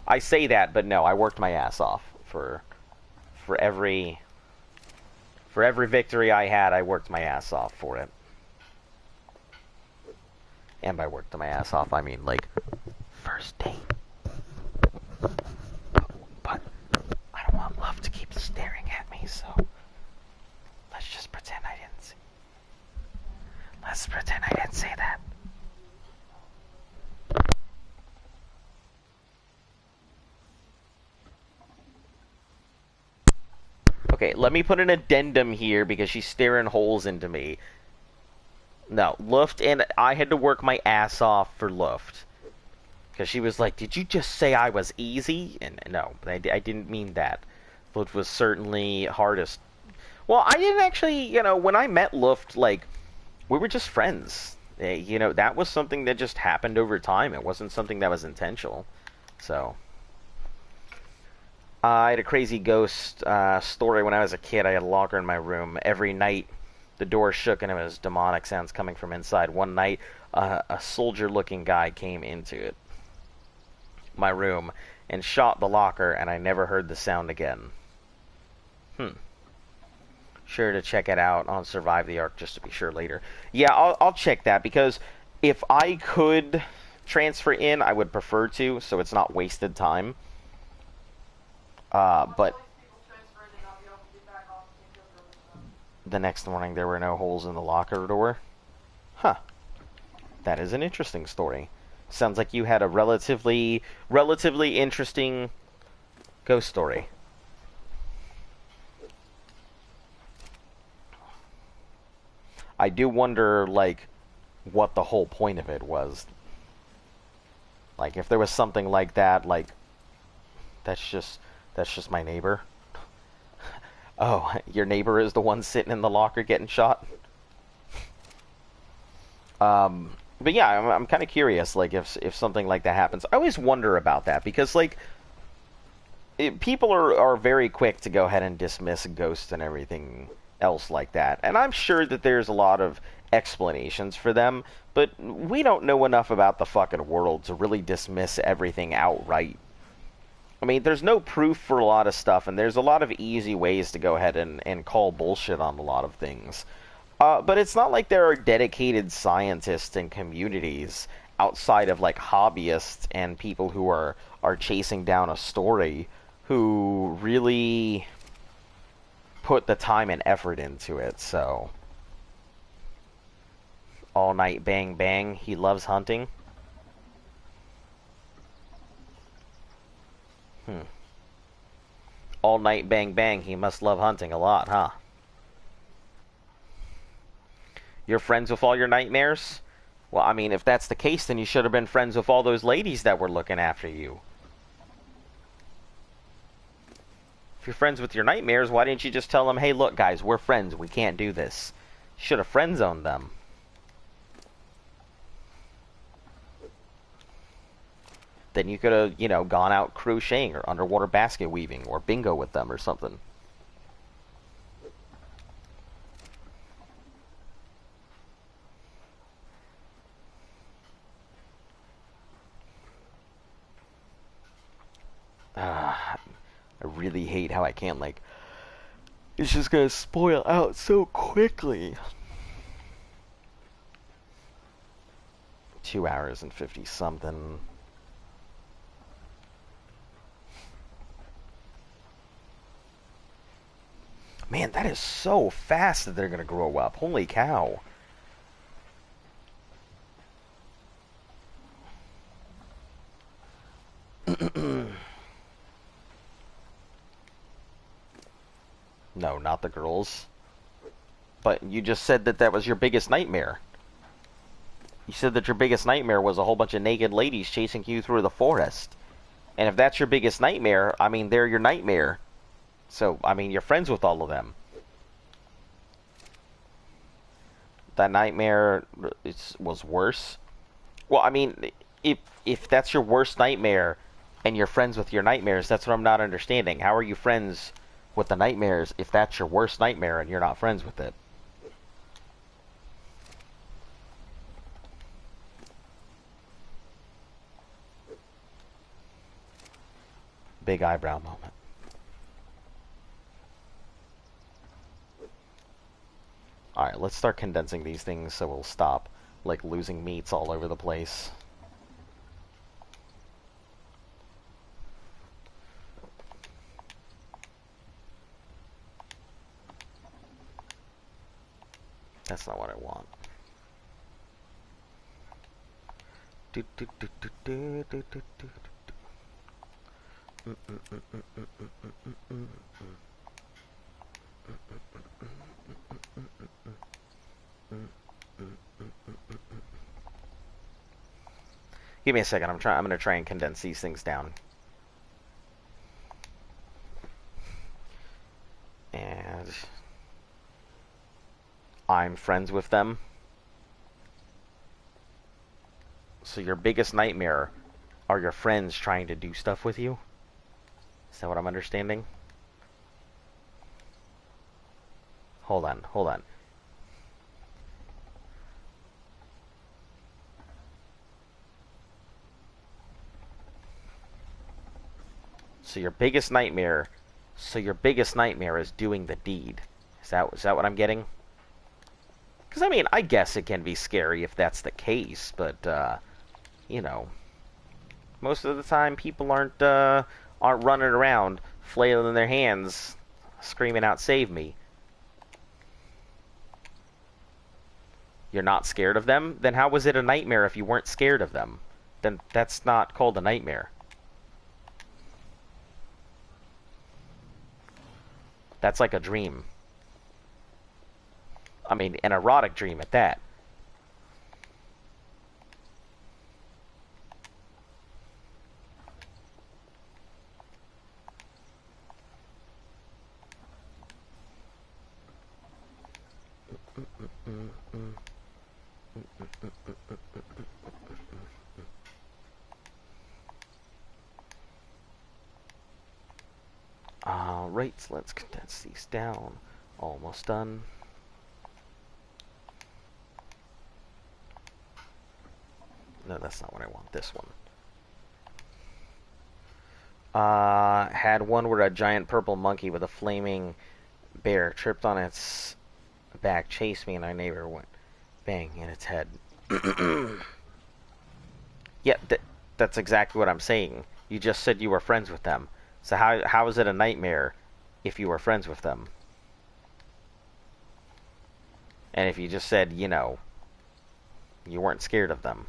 Speaker 1: I say that, but no, I worked my ass off for every victory I had. I worked my ass off for it. And by worked my ass off, I mean, like, first date. But I don't want love to keep staring at me, so let's just pretend I didn't see. Let's pretend I didn't say that. Okay, let me put an addendum here because she's staring holes into me. No, Luft, and I had to work my ass off for Luft. Because she was like, did you just say I was easy? And no, I didn't mean that. Luft was certainly hardest. Well, I didn't actually, you know, when I met Luft, like, we were just friends. You know, that was something that just happened over time. It wasn't something that was intentional. So I had a crazy ghost story when I was a kid. I had a locker in my room. Every night, the door shook and it was demonic sounds coming from inside. One night, a soldier-looking guy came into my room and shot the locker, and I never heard the sound again. Sure to check it out on Survive the Ark just to be sure later. Yeah, I'll check that, because if I could transfer in, I would prefer to, so it's not wasted time. But the next morning there were no holes in the locker door. Huh. That is an interesting story. Sounds like you had a relatively interesting ghost story. I do wonder, like, what the whole point of it was. Like, if there was something like that, like, that's just my neighbor. Oh, your neighbor is the one sitting in the locker getting shot? But yeah, I'm kind of curious, like, if something like that happens. I always wonder about that, because, like, people are very quick to go ahead and dismiss ghosts and everything else like that. And I'm sure that there's a lot of explanations for them, but we don't know enough about the fucking world to really dismiss everything outright. I mean, there's no proof for a lot of stuff, and there's a lot of easy ways to go ahead and call bullshit on a lot of things. But it's not like there are dedicated scientists and communities outside of, like, hobbyists and people who are chasing down a story who really put the time and effort into it, so. All night bang bang, he loves hunting. All night bang bang, he must love hunting a lot, huh? You're friends with all your nightmares? Well, I mean, if that's the case, then you should have been friends with all those ladies that were looking after you. If you're friends with your nightmares, why didn't you just tell them, hey, look, guys, we're friends, we can't do this? You should have friend-zoned them. Then you could have, you know, gone out crocheting or underwater basket weaving or bingo with them or something. really hate how I can't, like, it's just gonna spoil out so quickly. 2 hours and 50 something. Man, that is so fast that they're gonna grow up. Holy cow. No, not the girls. But you just said that that was your biggest nightmare. You said that your biggest nightmare was a whole bunch of naked ladies chasing you through the forest. And if that's your biggest nightmare, I mean, they're your nightmare. So, I mean, you're friends with all of them. That nightmare was worse. Well, I mean, if that's your worst nightmare and you're friends with your nightmares, that's what I'm not understanding. How are you friends with the nightmares if that's your worst nightmare and you're not friends with it? Big eyebrow moment. Alright, let's start condensing these things so we'll stop, like, losing meats all over the place. That's not what I want. Give me a second. I'm gonna try and condense these things down. And I'm friends with them. So your biggest nightmare are your friends trying to do stuff with you? Is that what I'm understanding? Hold on, hold on. So your biggest nightmare is doing the deed. Is that what I'm getting? Because, I mean, I guess it can be scary if that's the case, but, you know, most of the time people aren't running around flailing their hands, screaming out, "Save me." You're not scared of them? Then how was it a nightmare if you weren't scared of them? Then that's not called a nightmare. That's like a dream. I mean, an erotic dream at that. Alright, so let's condense these down. Almost done. No, that's not what I want. This one. Had one where a giant purple monkey with a flaming bear tripped on its back, chased me, and our neighbor went bang in its head. Yeah, that's exactly what I'm saying. You just said you were friends with them. So how is it a nightmare if you were friends with them? And if you just said, you know, you weren't scared of them.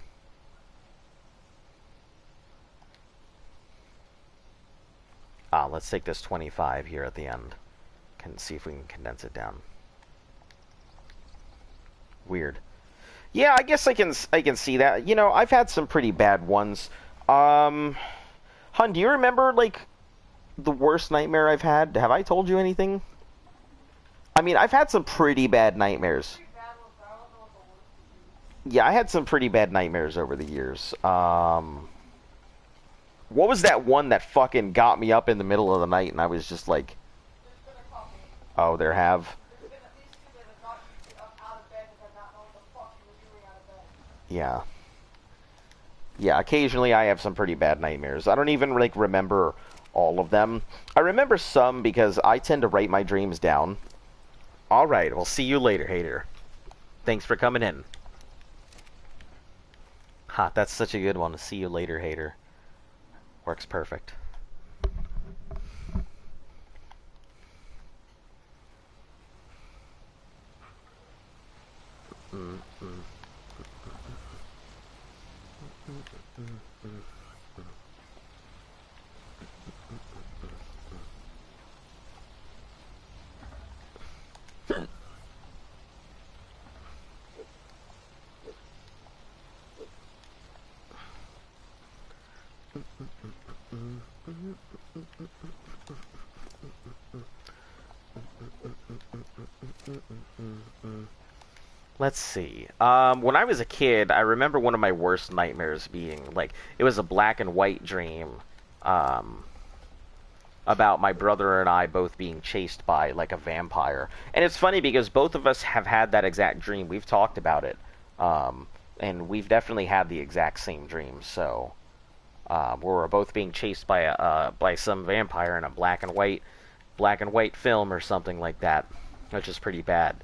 Speaker 1: Let's take this 25 here at the end. Can see if we can condense it down. Weird. Yeah, I guess I can see that. You know, I've had some pretty bad ones. Hun, do you remember, like, the worst nightmare I've had? Have I told you anything? I mean, I've had some pretty bad nightmares. Yeah, I had some pretty bad nightmares over the years. What was that one that fucking got me up in the middle of the night and I was just like... Oh, there have? Yeah. Yeah, occasionally I have some pretty bad nightmares. I don't even, like, remember all of them. I remember some because I tend to write my dreams down. Alright, we'll see you later, hater. Thanks for coming in. Ha, that's such a good one. See you later, hater. Works perfect. Let's see. When I was a kid, I remember one of my worst nightmares being, like, it was a black and white dream, about my brother and I both being chased by, like, a vampire. And it's funny because both of us have had that exact dream. We've talked about it. And we've definitely had the exact same dream, so... where we're both being chased by some vampire in a black and white film or something like that, which is pretty bad.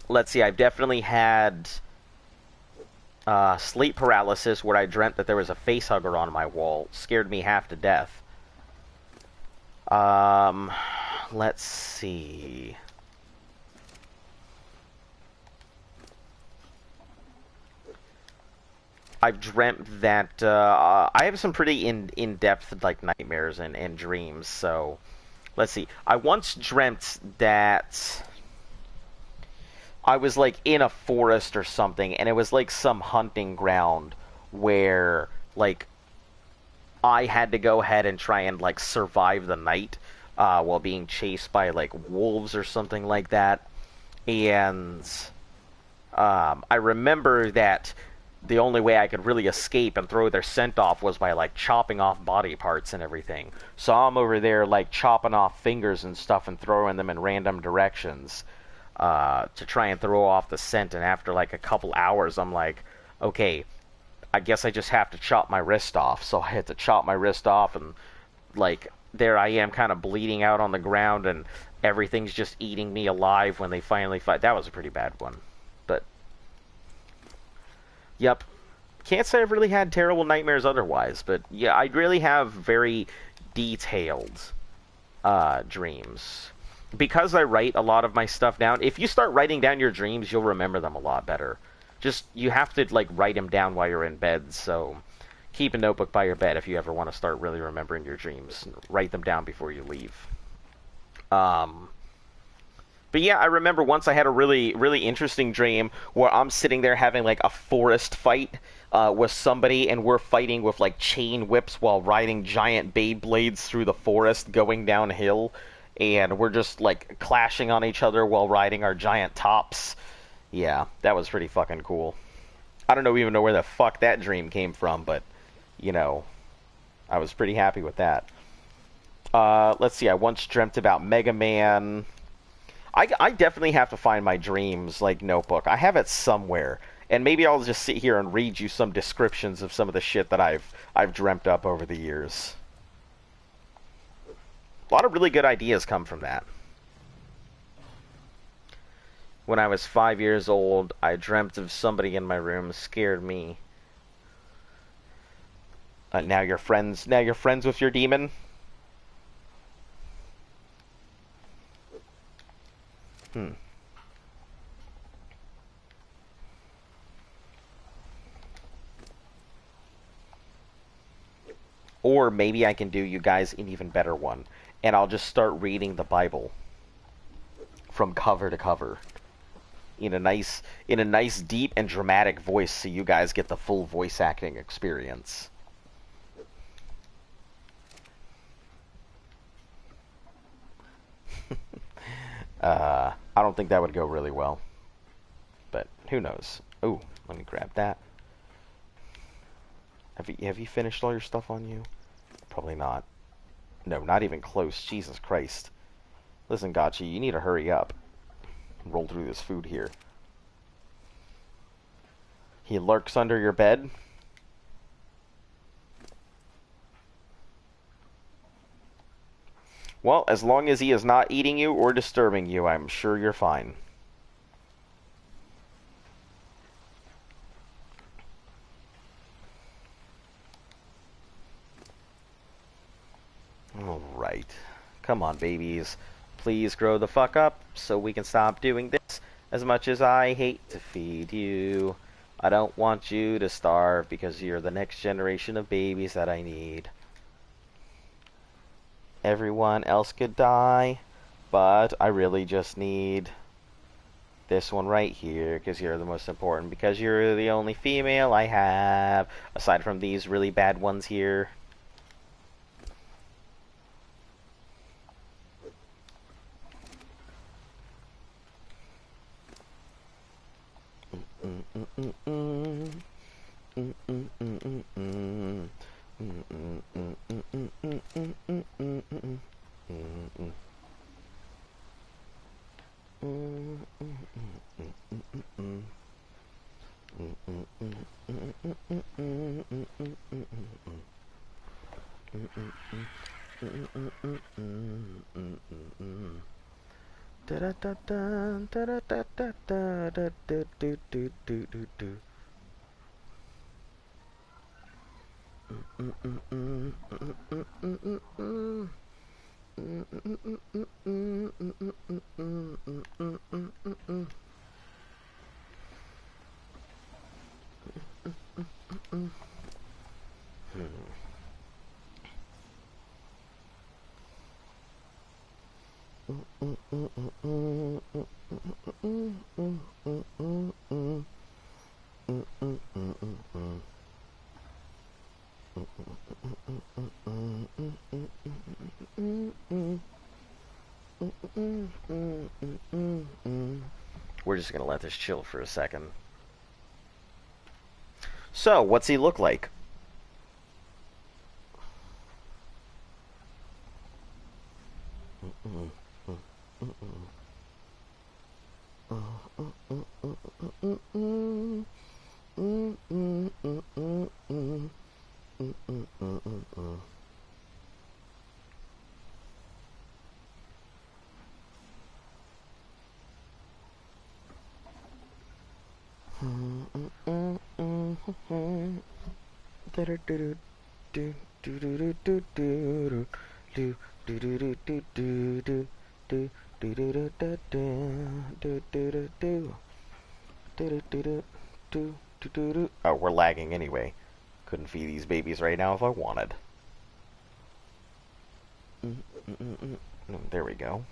Speaker 1: Let's see, I've definitely had sleep paralysis where I dreamt that there was a face hugger on my wall. Scared me half to death. Let's see. I've dreamt that I have some pretty in-depth like nightmares and dreams. So let's see. I once dreamt that I was like in a forest or something, and it was like some hunting ground where like I had to go ahead and try and like survive the night while being chased by like wolves or something like that. And I remember that the only way I could really escape and throw their scent off was by like chopping off body parts and everything. So I'm over there like chopping off fingers and stuff and throwing them in random directions to try and throw off the scent. And after like a couple hours, I'm like, okay, I guess I just have to chop my wrist off. So I had to chop my wrist off, and like there I am kind of bleeding out on the ground, and everything's just eating me alive when they finally fight. That was a pretty bad one. But yep. Can't say I've really had terrible nightmares otherwise, but yeah, I really have very detailed dreams. Because I write a lot of my stuff down, if you start writing down your dreams, you'll remember them a lot better. Just, you have to, like, write them down while you're in bed, so keep a notebook by your bed if you ever want to start really remembering your dreams. Write them down before you leave. But yeah, I remember once I had a really, really interesting dream where I'm sitting there having, like, a forest fight with somebody, and we're fighting with, like, chain whips while riding giant Beyblades through the forest going downhill, and we're just, like, clashing on each other while riding our giant tops. Yeah, that was pretty fucking cool. I don't even know where the fuck that dream came from, but, you know, I was pretty happy with that. Let's see, I once dreamt about Mega Man. I definitely have to find my dreams, like, notebook. I have it somewhere, and maybe I'll just sit here and read you some descriptions of some of the shit that I've dreamt up over the years. A lot of really good ideas come from that. When I was 5 years old, I dreamt of somebody in my room. Scared me. Now you're friends. Now you're friends with your demon. Or maybe I can do you guys an even better one, and I'll just start reading the Bible from cover to cover in a nice deep and dramatic voice, so you guys get the full voice acting experience. I don't think that would go really well, but who knows? Oh, let me grab that. Have you finished all your stuff on you? Probably not. No, not even close. Jesus Christ. Listen, Gotcha, you need to hurry up. Roll through this food here. He lurks under your bed. Well, as long as he is not eating you or disturbing you, I'm sure you're fine. Alright. Come on, babies. Please grow the fuck up so we can stop doing this. As much as I hate to feed you, I don't want you to starve because you're the next generation of babies that I need. Everyone else could die, but I really just need this one right here because you're the most important, because you're the only female I have, aside from these really bad ones here. We're just gonna let this chill for a second. So, what's he look like? Oh, we're lagging anyway. Couldn't feed these babies right now if I wanted. There we go.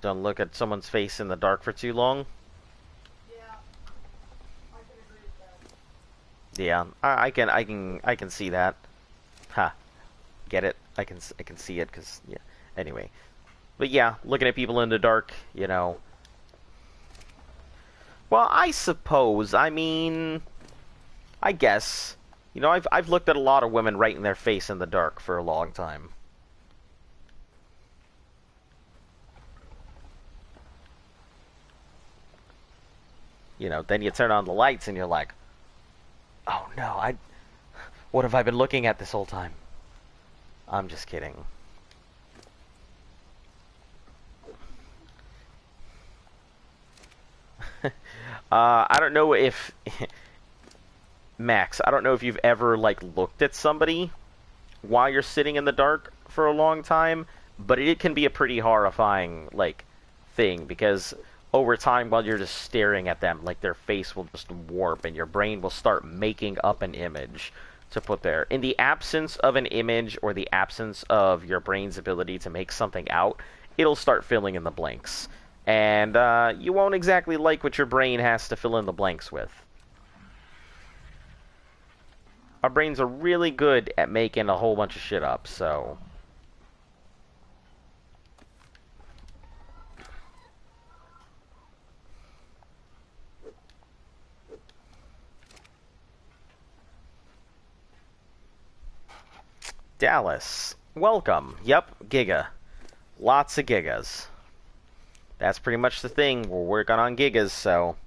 Speaker 1: Don't look at someone's face in the dark for too long.
Speaker 2: Yeah, I can agree with that.
Speaker 1: Yeah, I can see that. Ha, get it? I can see it because yeah. Anyway, but yeah, looking at people in the dark, you know. Well, I suppose. I mean, I guess. You know, I've looked at a lot of women right in their face in the dark for a long time. You know, then you turn on the lights and you're like, oh no, what have I been looking at this whole time? I'm just kidding. I don't know if Max, I don't know if you've ever like looked at somebody while you're sitting in the dark for a long time, but it can be a pretty horrifying like thing, because over time, while you're just staring at them, like their face will just warp and your brain will start making up an image to put there. In the absence of an image, or the absence of your brain's ability to make something out, it'll start filling in the blanks. And you won't exactly like what your brain has to fill in the blanks with. Our brains are really good at making a whole bunch of shit up, so... Dallas. Welcome. Yep, Giga. Lots of gigas. That's pretty much the thing. We're working on gigas, so...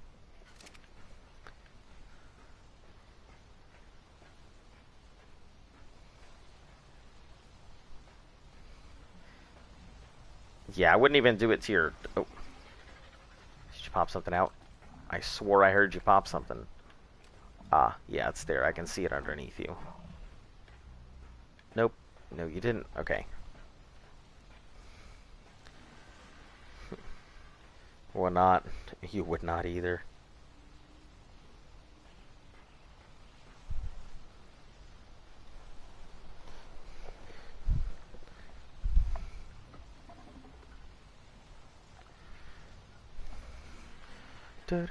Speaker 1: Yeah, I wouldn't even do it to your... Oh. Did you pop something out? I swore I heard you pop something. Ah, yeah, it's there. I can see it underneath you. Nope. No, you didn't. Okay. Would not. You would not either. You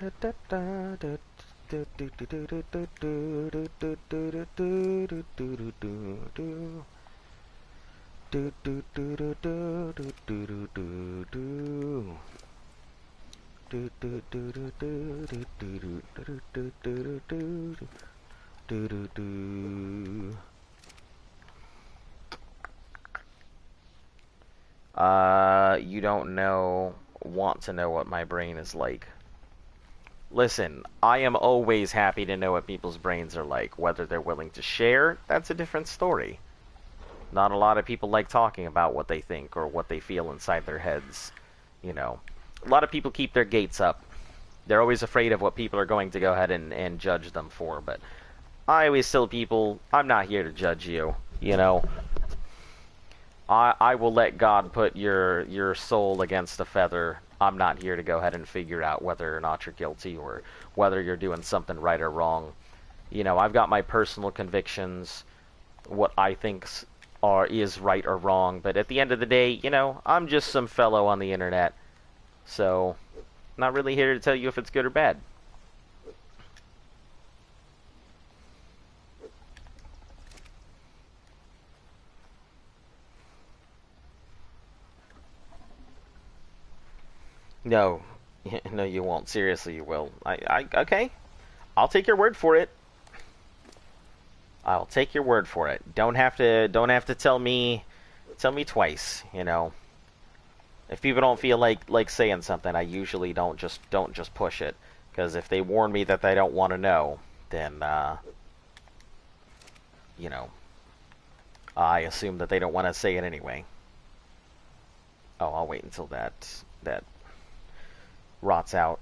Speaker 1: don't want to know what my brain is like. Listen, I am always happy to know what people's brains are like. Whether they're willing to share, that's a different story. Not a lot of people like talking about what they think or what they feel inside their heads. You know, a lot of people keep their gates up. They're always afraid of what people are going to go ahead and judge them for, but I always tell people, I'm not here to judge you, you know. I will let God put your soul against a feather. I'm not here to go ahead and figure out whether or not you're guilty or whether you're doing something right or wrong. You know, I've got my personal convictions, what I think is right or wrong, but at the end of the day, you know, I'm just some fellow on the internet, so not really here to tell you if it's good or bad. No, no, you won't. Seriously, you will. Okay. I'll take your word for it. I'll take your word for it. Don't have to tell me twice. You know, if people don't feel like saying something, I usually don't just push it. Because if they warn me that they don't want to know, then you know, I assume that they don't want to say it anyway. Oh, I'll wait until that rots out.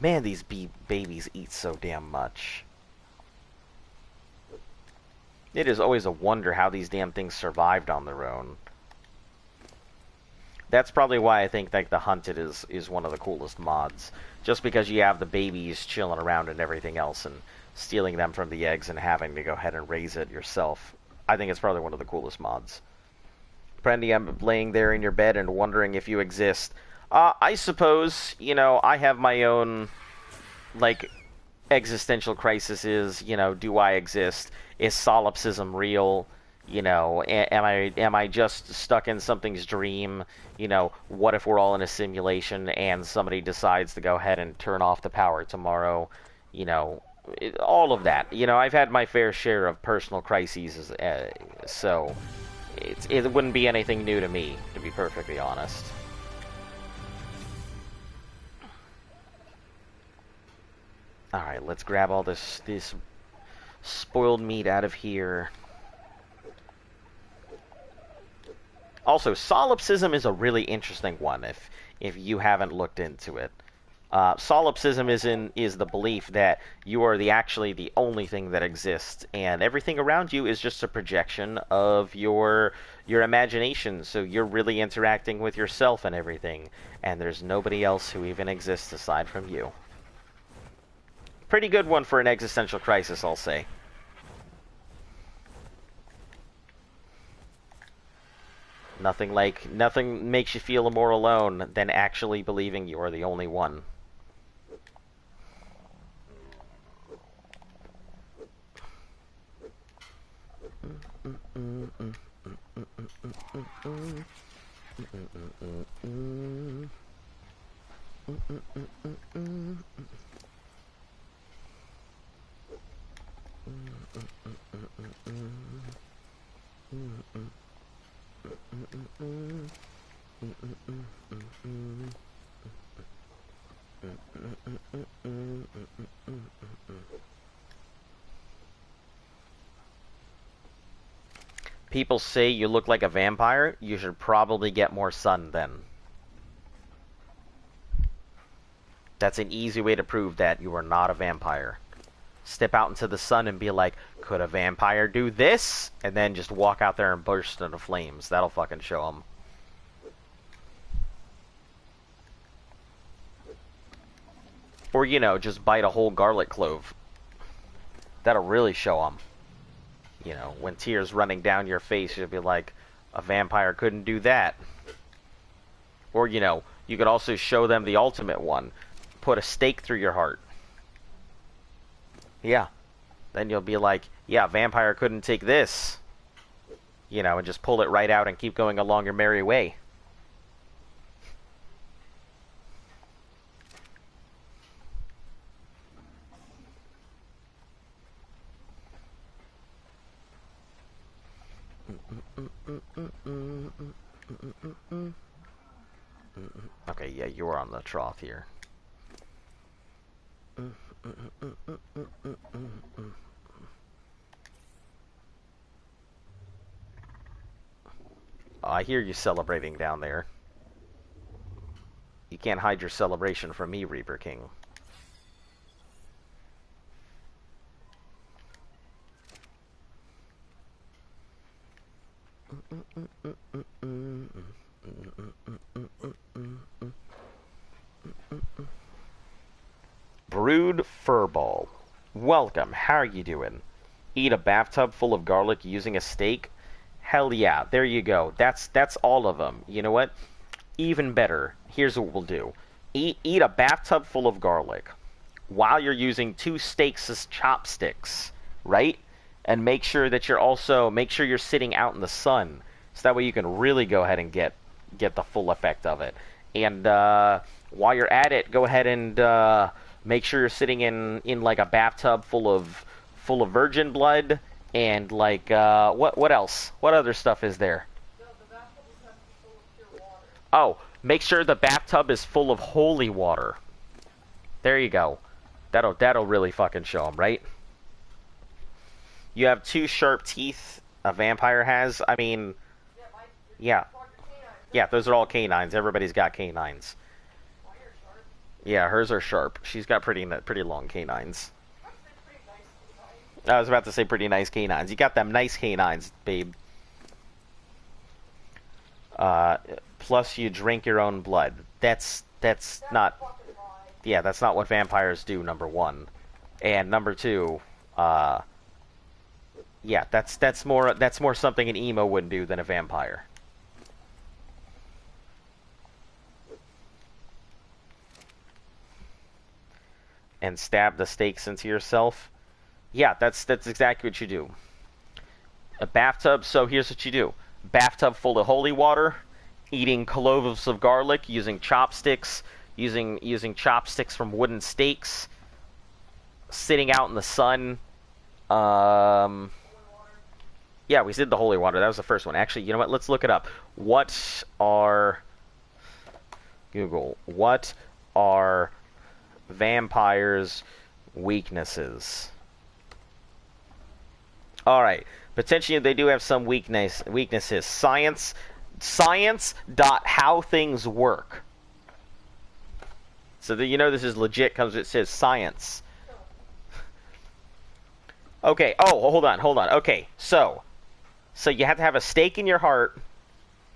Speaker 1: Man, these babies eat so damn much. It is always a wonder how these damn things survived on their own. That's probably why I think like the Hunted is one of the coolest mods. Just because you have the babies chilling around and everything else and stealing them from the eggs and having to go ahead and raise it yourself. I think it's probably one of the coolest mods. Prendy, I'm laying there in your bed and wondering if you exist. I suppose, you know, I have my own, like, existential crises. You know, do I exist? Is solipsism real? You know, am I just stuck in something's dream? You know, what if we're all in a simulation and somebody decides to go ahead and turn off the power tomorrow? You know, all of that. You know, I've had my fair share of personal crises, so it wouldn't be anything new to me, to be perfectly honest. Alright, let's grab all this spoiled meat out of here. Also, solipsism is a really interesting one if you haven't looked into it. Solipsism is the belief that you are actually the only thing that exists, and everything around you is just a projection of your imagination. So you're really interacting with yourself and everything, and there's nobody else who even exists aside from you. Pretty good one for an existential crisis, I'll say. Nothing makes you feel more alone than actually believing you are the only one. People say you look like a vampire. You should probably get more sun then. That's an easy way to prove that you are not a vampire. Step out into the sun and be like, could a vampire do this? And then just walk out there and burst into flames. That'll fucking show them. Or, you know, just bite a whole garlic clove. That'll really show them. You know, when tears running down your face, you'll be like, a vampire couldn't do that. Or, you know, you could also show them the ultimate one. Put a stake through your heart. Yeah. Then you'll be like, yeah, vampire couldn't take this. You know, and just pull it right out and keep going along your merry way. Okay, yeah, you are on the trough here. I hear you celebrating down there. You can't hide your celebration from me, Reaper King. Brood Furball. Welcome, how are you doing? Eat a bathtub full of garlic using a steak? Hell yeah, there you go. That's all of them. You know what? Even better. Here's what we'll do. Eat a bathtub full of garlic while you're using 2 steaks as chopsticks, right? And make sure you're sitting out in the sun, so that way you can really go ahead and get the full effect of it. And while you're at it, go ahead and make sure you're sitting in like a bathtub full of virgin blood and like what else? What other stuff is there?
Speaker 2: The bathtub is not full of pure water.
Speaker 1: Oh, make sure the bathtub is full of holy water. There you go. That'll really fucking show them, right? You have 2 sharp teeth. A vampire has. I mean, yeah. Yeah, those are all canines. Everybody's got canines. Yeah, hers are sharp. She's got pretty long canines. I was about to say pretty nice canines. You got them nice canines, babe. Plus you drink your own blood. That's not... Yeah, that's not what vampires do, number 1. And number 2, yeah, that's more something an emo would do than a vampire. And stab the stakes into yourself. Yeah, that's exactly what you do. A bathtub, so here's what you do. Bathtub full of holy water, eating cloves of garlic, using chopsticks, using chopsticks from wooden stakes, sitting out in the sun. Yeah, we did the holy water. That was the first one. Actually, you know what? Let's look it up. What are vampires' weaknesses? All right. Potentially, they do have some weaknesses. Science science.howthingswork. So that you know this is legit because it says science. Okay, oh, hold on. Okay, so you have to have a stake in your heart.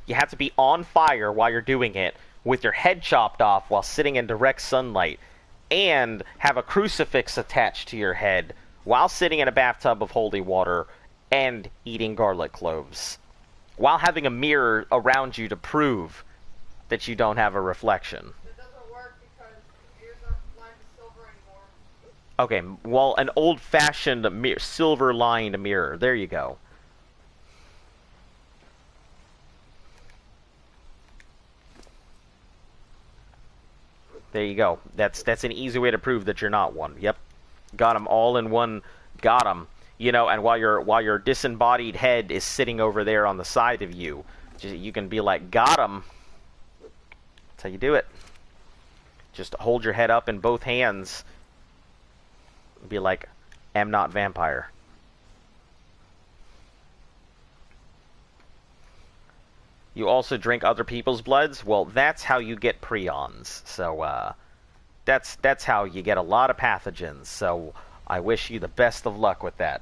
Speaker 1: You have to be on fire while you're doing it, with your head chopped off while sitting in direct sunlight, and have a crucifix attached to your head while sitting in a bathtub of holy water and eating garlic cloves, while having a mirror around you to prove that you don't have a reflection.
Speaker 2: It doesn't work because the ears aren't lined with silver anymore.
Speaker 1: Okay, well, an old-fashioned silver-lined mirror. There you go. There you go. That's an easy way to prove that you're not one. Yep. Got them all in one. Got them. You know, and while your disembodied head is sitting over there on the side of you, you can be like, got them. That's how you do it. Just hold your head up in both hands. Be like, am not vampire. You also drink other people's bloods? Well, that's how you get prions. So, that's how you get a lot of pathogens. So, I wish you the best of luck with that.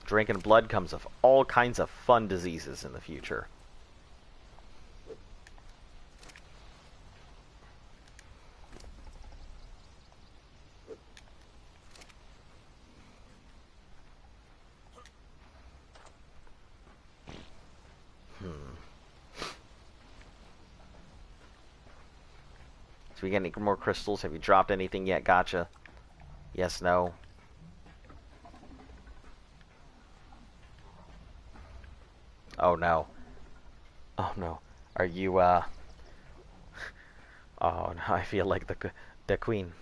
Speaker 1: Drinking blood comes of all kinds of fun diseases in the future. So we get any more crystals? Have you dropped anything yet? Gotcha. Yes, no. Oh no. Oh no. Are you Oh no, I feel like the queen.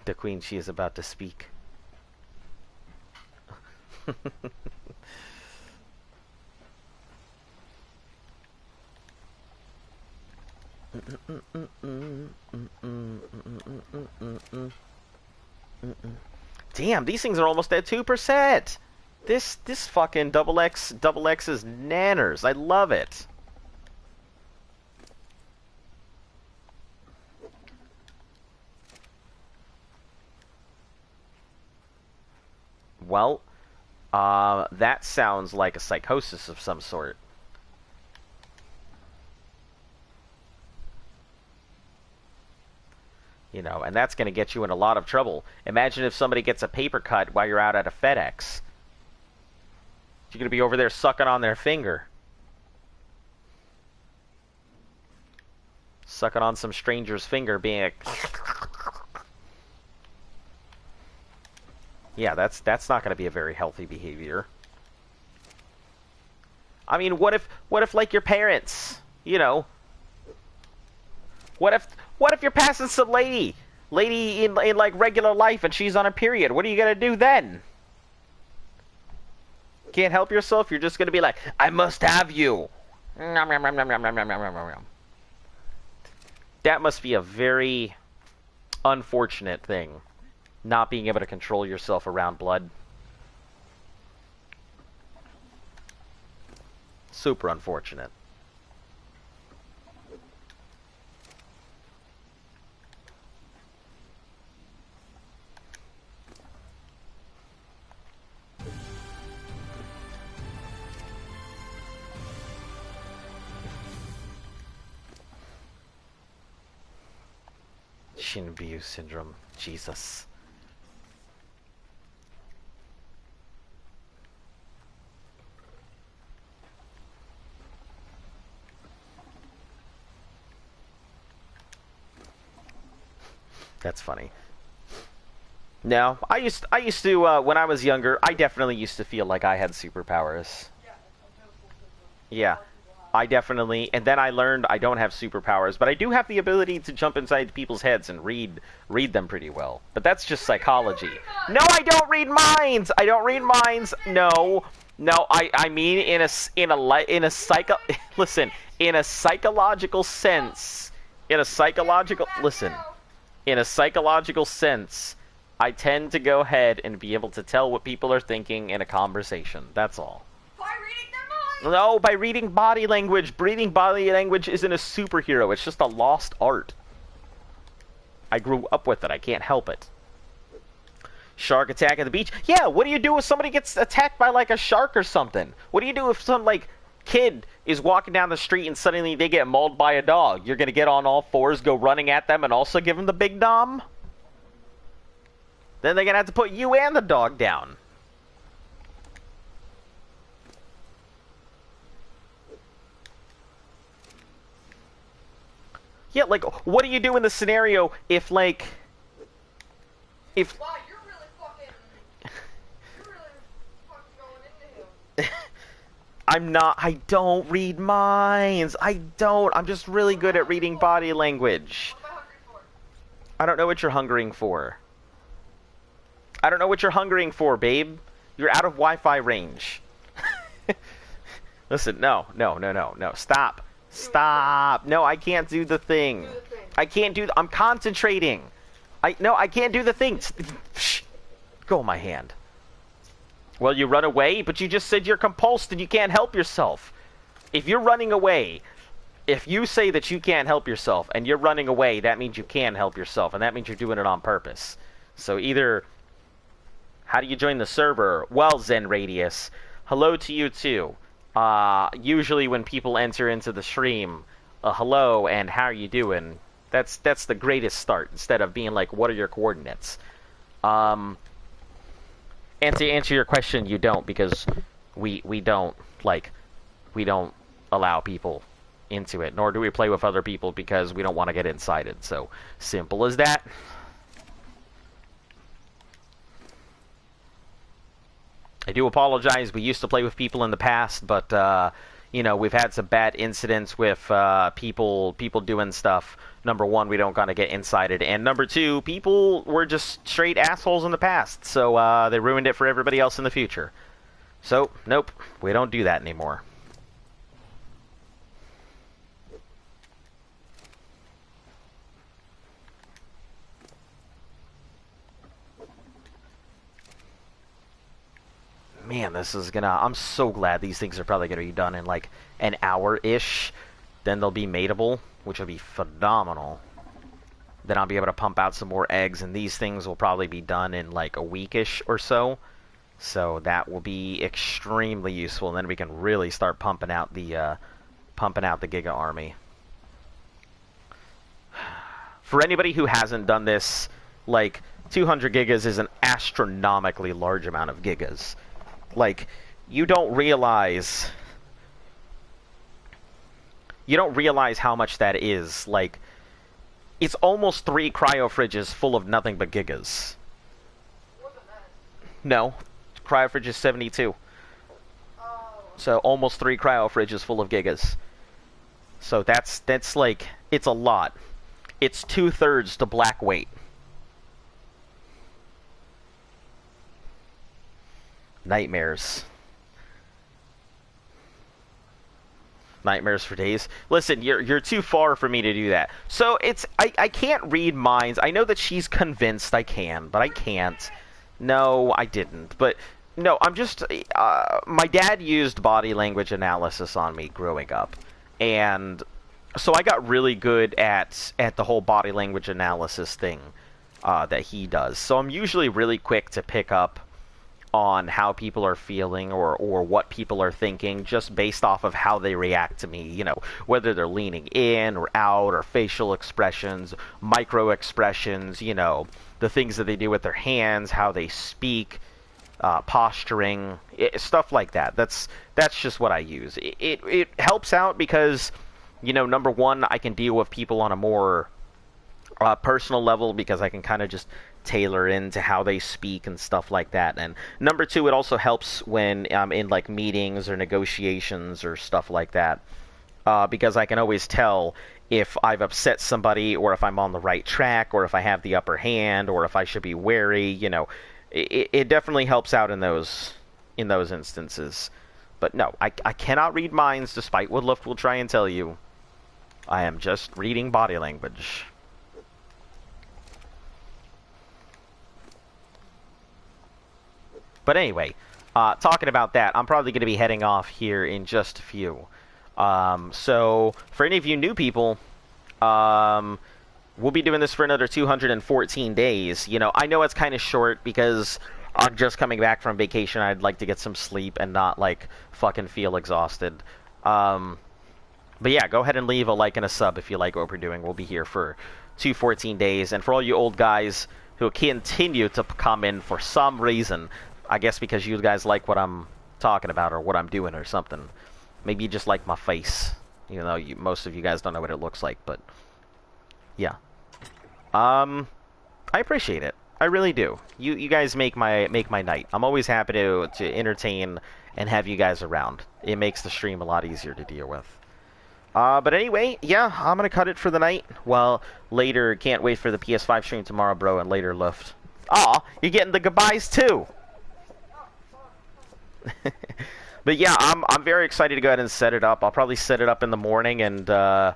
Speaker 1: The queen, she is about to speak. Damn, these things are almost at 2%. This fucking double X is nanners. I love it. Well, that sounds like a psychosis of some sort. You know, and that's going to get you in a lot of trouble. Imagine if somebody gets a paper cut while you're out at a FedEx. You're going to be over there sucking on their finger. Sucking on some stranger's finger, being like... Yeah, that's not going to be a very healthy behavior. I mean, what if like your parents, you know... What if you're passing some lady in like regular life and she's on a period? What are you gonna do then? Can't help yourself. You're just gonna be like, I must have you. That must be a very unfortunate thing, not being able to control yourself around blood. Super unfortunate. Shinryu syndrome. Jesus. That's funny. No, I used to when I was younger, I definitely used to feel like I had superpowers. Yeah. I definitely, and then I learned I don't have superpowers, but I do have the ability to jump inside people's heads and read them pretty well. But that's just psychology. No, I don't read minds. I don't read minds. No, I mean in a psychological sense. In a psychological sense, I tend to go ahead and be able to tell what people are thinking in a conversation. That's all.
Speaker 2: By reading their minds!
Speaker 1: No, by reading body language. Reading body language isn't a superhero. It's just a lost art. I grew up with it. I can't help it. Shark attack at the beach? Yeah, what do you do if somebody gets attacked by, like, a shark or something? What do you do if some, like, kid is walking down the street and suddenly they get mauled by a dog? You're gonna get on all fours, go running at them, and also give them the big dom? Then they're gonna have to put you and the dog down. Yeah, like, what do you do in the scenario if, like... If...
Speaker 2: Wow, you're really fucking going into him.
Speaker 1: I'm not... I don't read minds. I don't. I'm just really good at reading body language.
Speaker 2: What am I hungry for?
Speaker 1: I don't know what you're hungering for. I don't know what you're hungering for, babe. You're out of Wi-Fi range. Listen, no. Stop. Stop. No, I can't do the thing. I can't do... I'm concentrating. No, I can't do the thing. Shh. Go, my hand. Well, you run away, but you just said you're compulsed and you can't help yourself. If you're running away, if you say that you can't help yourself and you're running away, that means you can help yourself, and that means you're doing it on purpose. So either... How do you join the server? Well, Zen Radius, hello to you too. Usually when people enter into the stream, hello and how are you doing? That's the greatest start, instead of being like, what are your coordinates? And to answer your question, you don't, because we don't allow people into it, nor do we play with other people because we don't want to get incited. So simple as that. I do apologize. We used to play with people in the past, but you know, we've had some bad incidents with people doing stuff. Number one, we don't kind of get incited, and number two, people were just straight assholes in the past, so they ruined it for everybody else in the future. So nope, we don't do that anymore. Man, this is gonna... I'm so glad these things are probably gonna be done in like an hour-ish. Then they'll be mateable, which will be phenomenal. Then I'll be able to pump out some more eggs, and these things will probably be done in like a week-ish or so. So that will be extremely useful, and then we can really start pumping out the Giga Army. For anybody who hasn't done this, like 200 gigas is an astronomically large amount of gigas. Like, you don't realize how much that is. Like, it's almost 3 cryo-fridges full of nothing but gigas.
Speaker 2: More than that.
Speaker 1: No, cryo-fridge is 72. So almost 3 cryo-fridges full of gigas. So that's like, it's a lot. It's 2/3 to black weight. Nightmares. Nightmares for days. Listen, you're too far for me to do that. So it's... I can't read minds. I know that she's convinced I can, but I can't. No, I didn't. But, no, I'm just... my dad used body language analysis on me growing up. And so I got really good at the whole body language analysis thing that he does. So I'm usually really quick to pick up on how people are feeling or what people are thinking, just based off of how they react to me, you know, whether they're leaning in or out, or facial expressions, micro expressions, you know, the things that they do with their hands, how they speak, posturing, stuff like that. That's just what I use. It helps out because, you know, number one, I can deal with people on a more personal level, because I can kind of just tailor into how they speak and stuff like that. And number two, it also helps when I'm in like meetings or negotiations or stuff like that, because I can always tell if I've upset somebody, or if I'm on the right track, or if I have the upper hand, or if I should be wary. You know, it definitely helps out in those instances. But no, I cannot read minds, despite what Luft will try and tell you. I am just reading body language. But anyway, talking about that, I'm probably going to be heading off here in just a few. So, for any of you new people, we'll be doing this for another 214 days. You know, I know it's kind of short because I'm just coming back from vacation. I'd like to get some sleep and not, like, fucking feel exhausted. But yeah, go ahead and leave a like and a sub if you like what we're doing. We'll be here for 214 days. And for all you old guys who continue to come in for some reason, I guess because you guys like what I'm talking about or what I'm doing or something. Maybe you just like my face. You know, most of you guys don't know what it looks like, but yeah. I appreciate it. I really do. You guys make my night. I'm always happy to entertain and have you guys around. It makes the stream a lot easier to deal with. But anyway, yeah, I'm gonna cut it for the night. Well, later, can't wait for the PS5 stream tomorrow, bro, and later Luft. Aw, you're getting the goodbyes too! But yeah, I'm very excited to go ahead and set it up. I'll probably set it up in the morning, and, I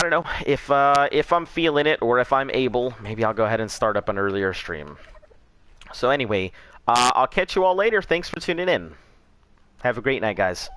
Speaker 1: don't know, if I'm feeling it, or if I'm able, maybe I'll go ahead and start up an earlier stream. So anyway, I'll catch you all later. Thanks for tuning in. Have a great night, guys.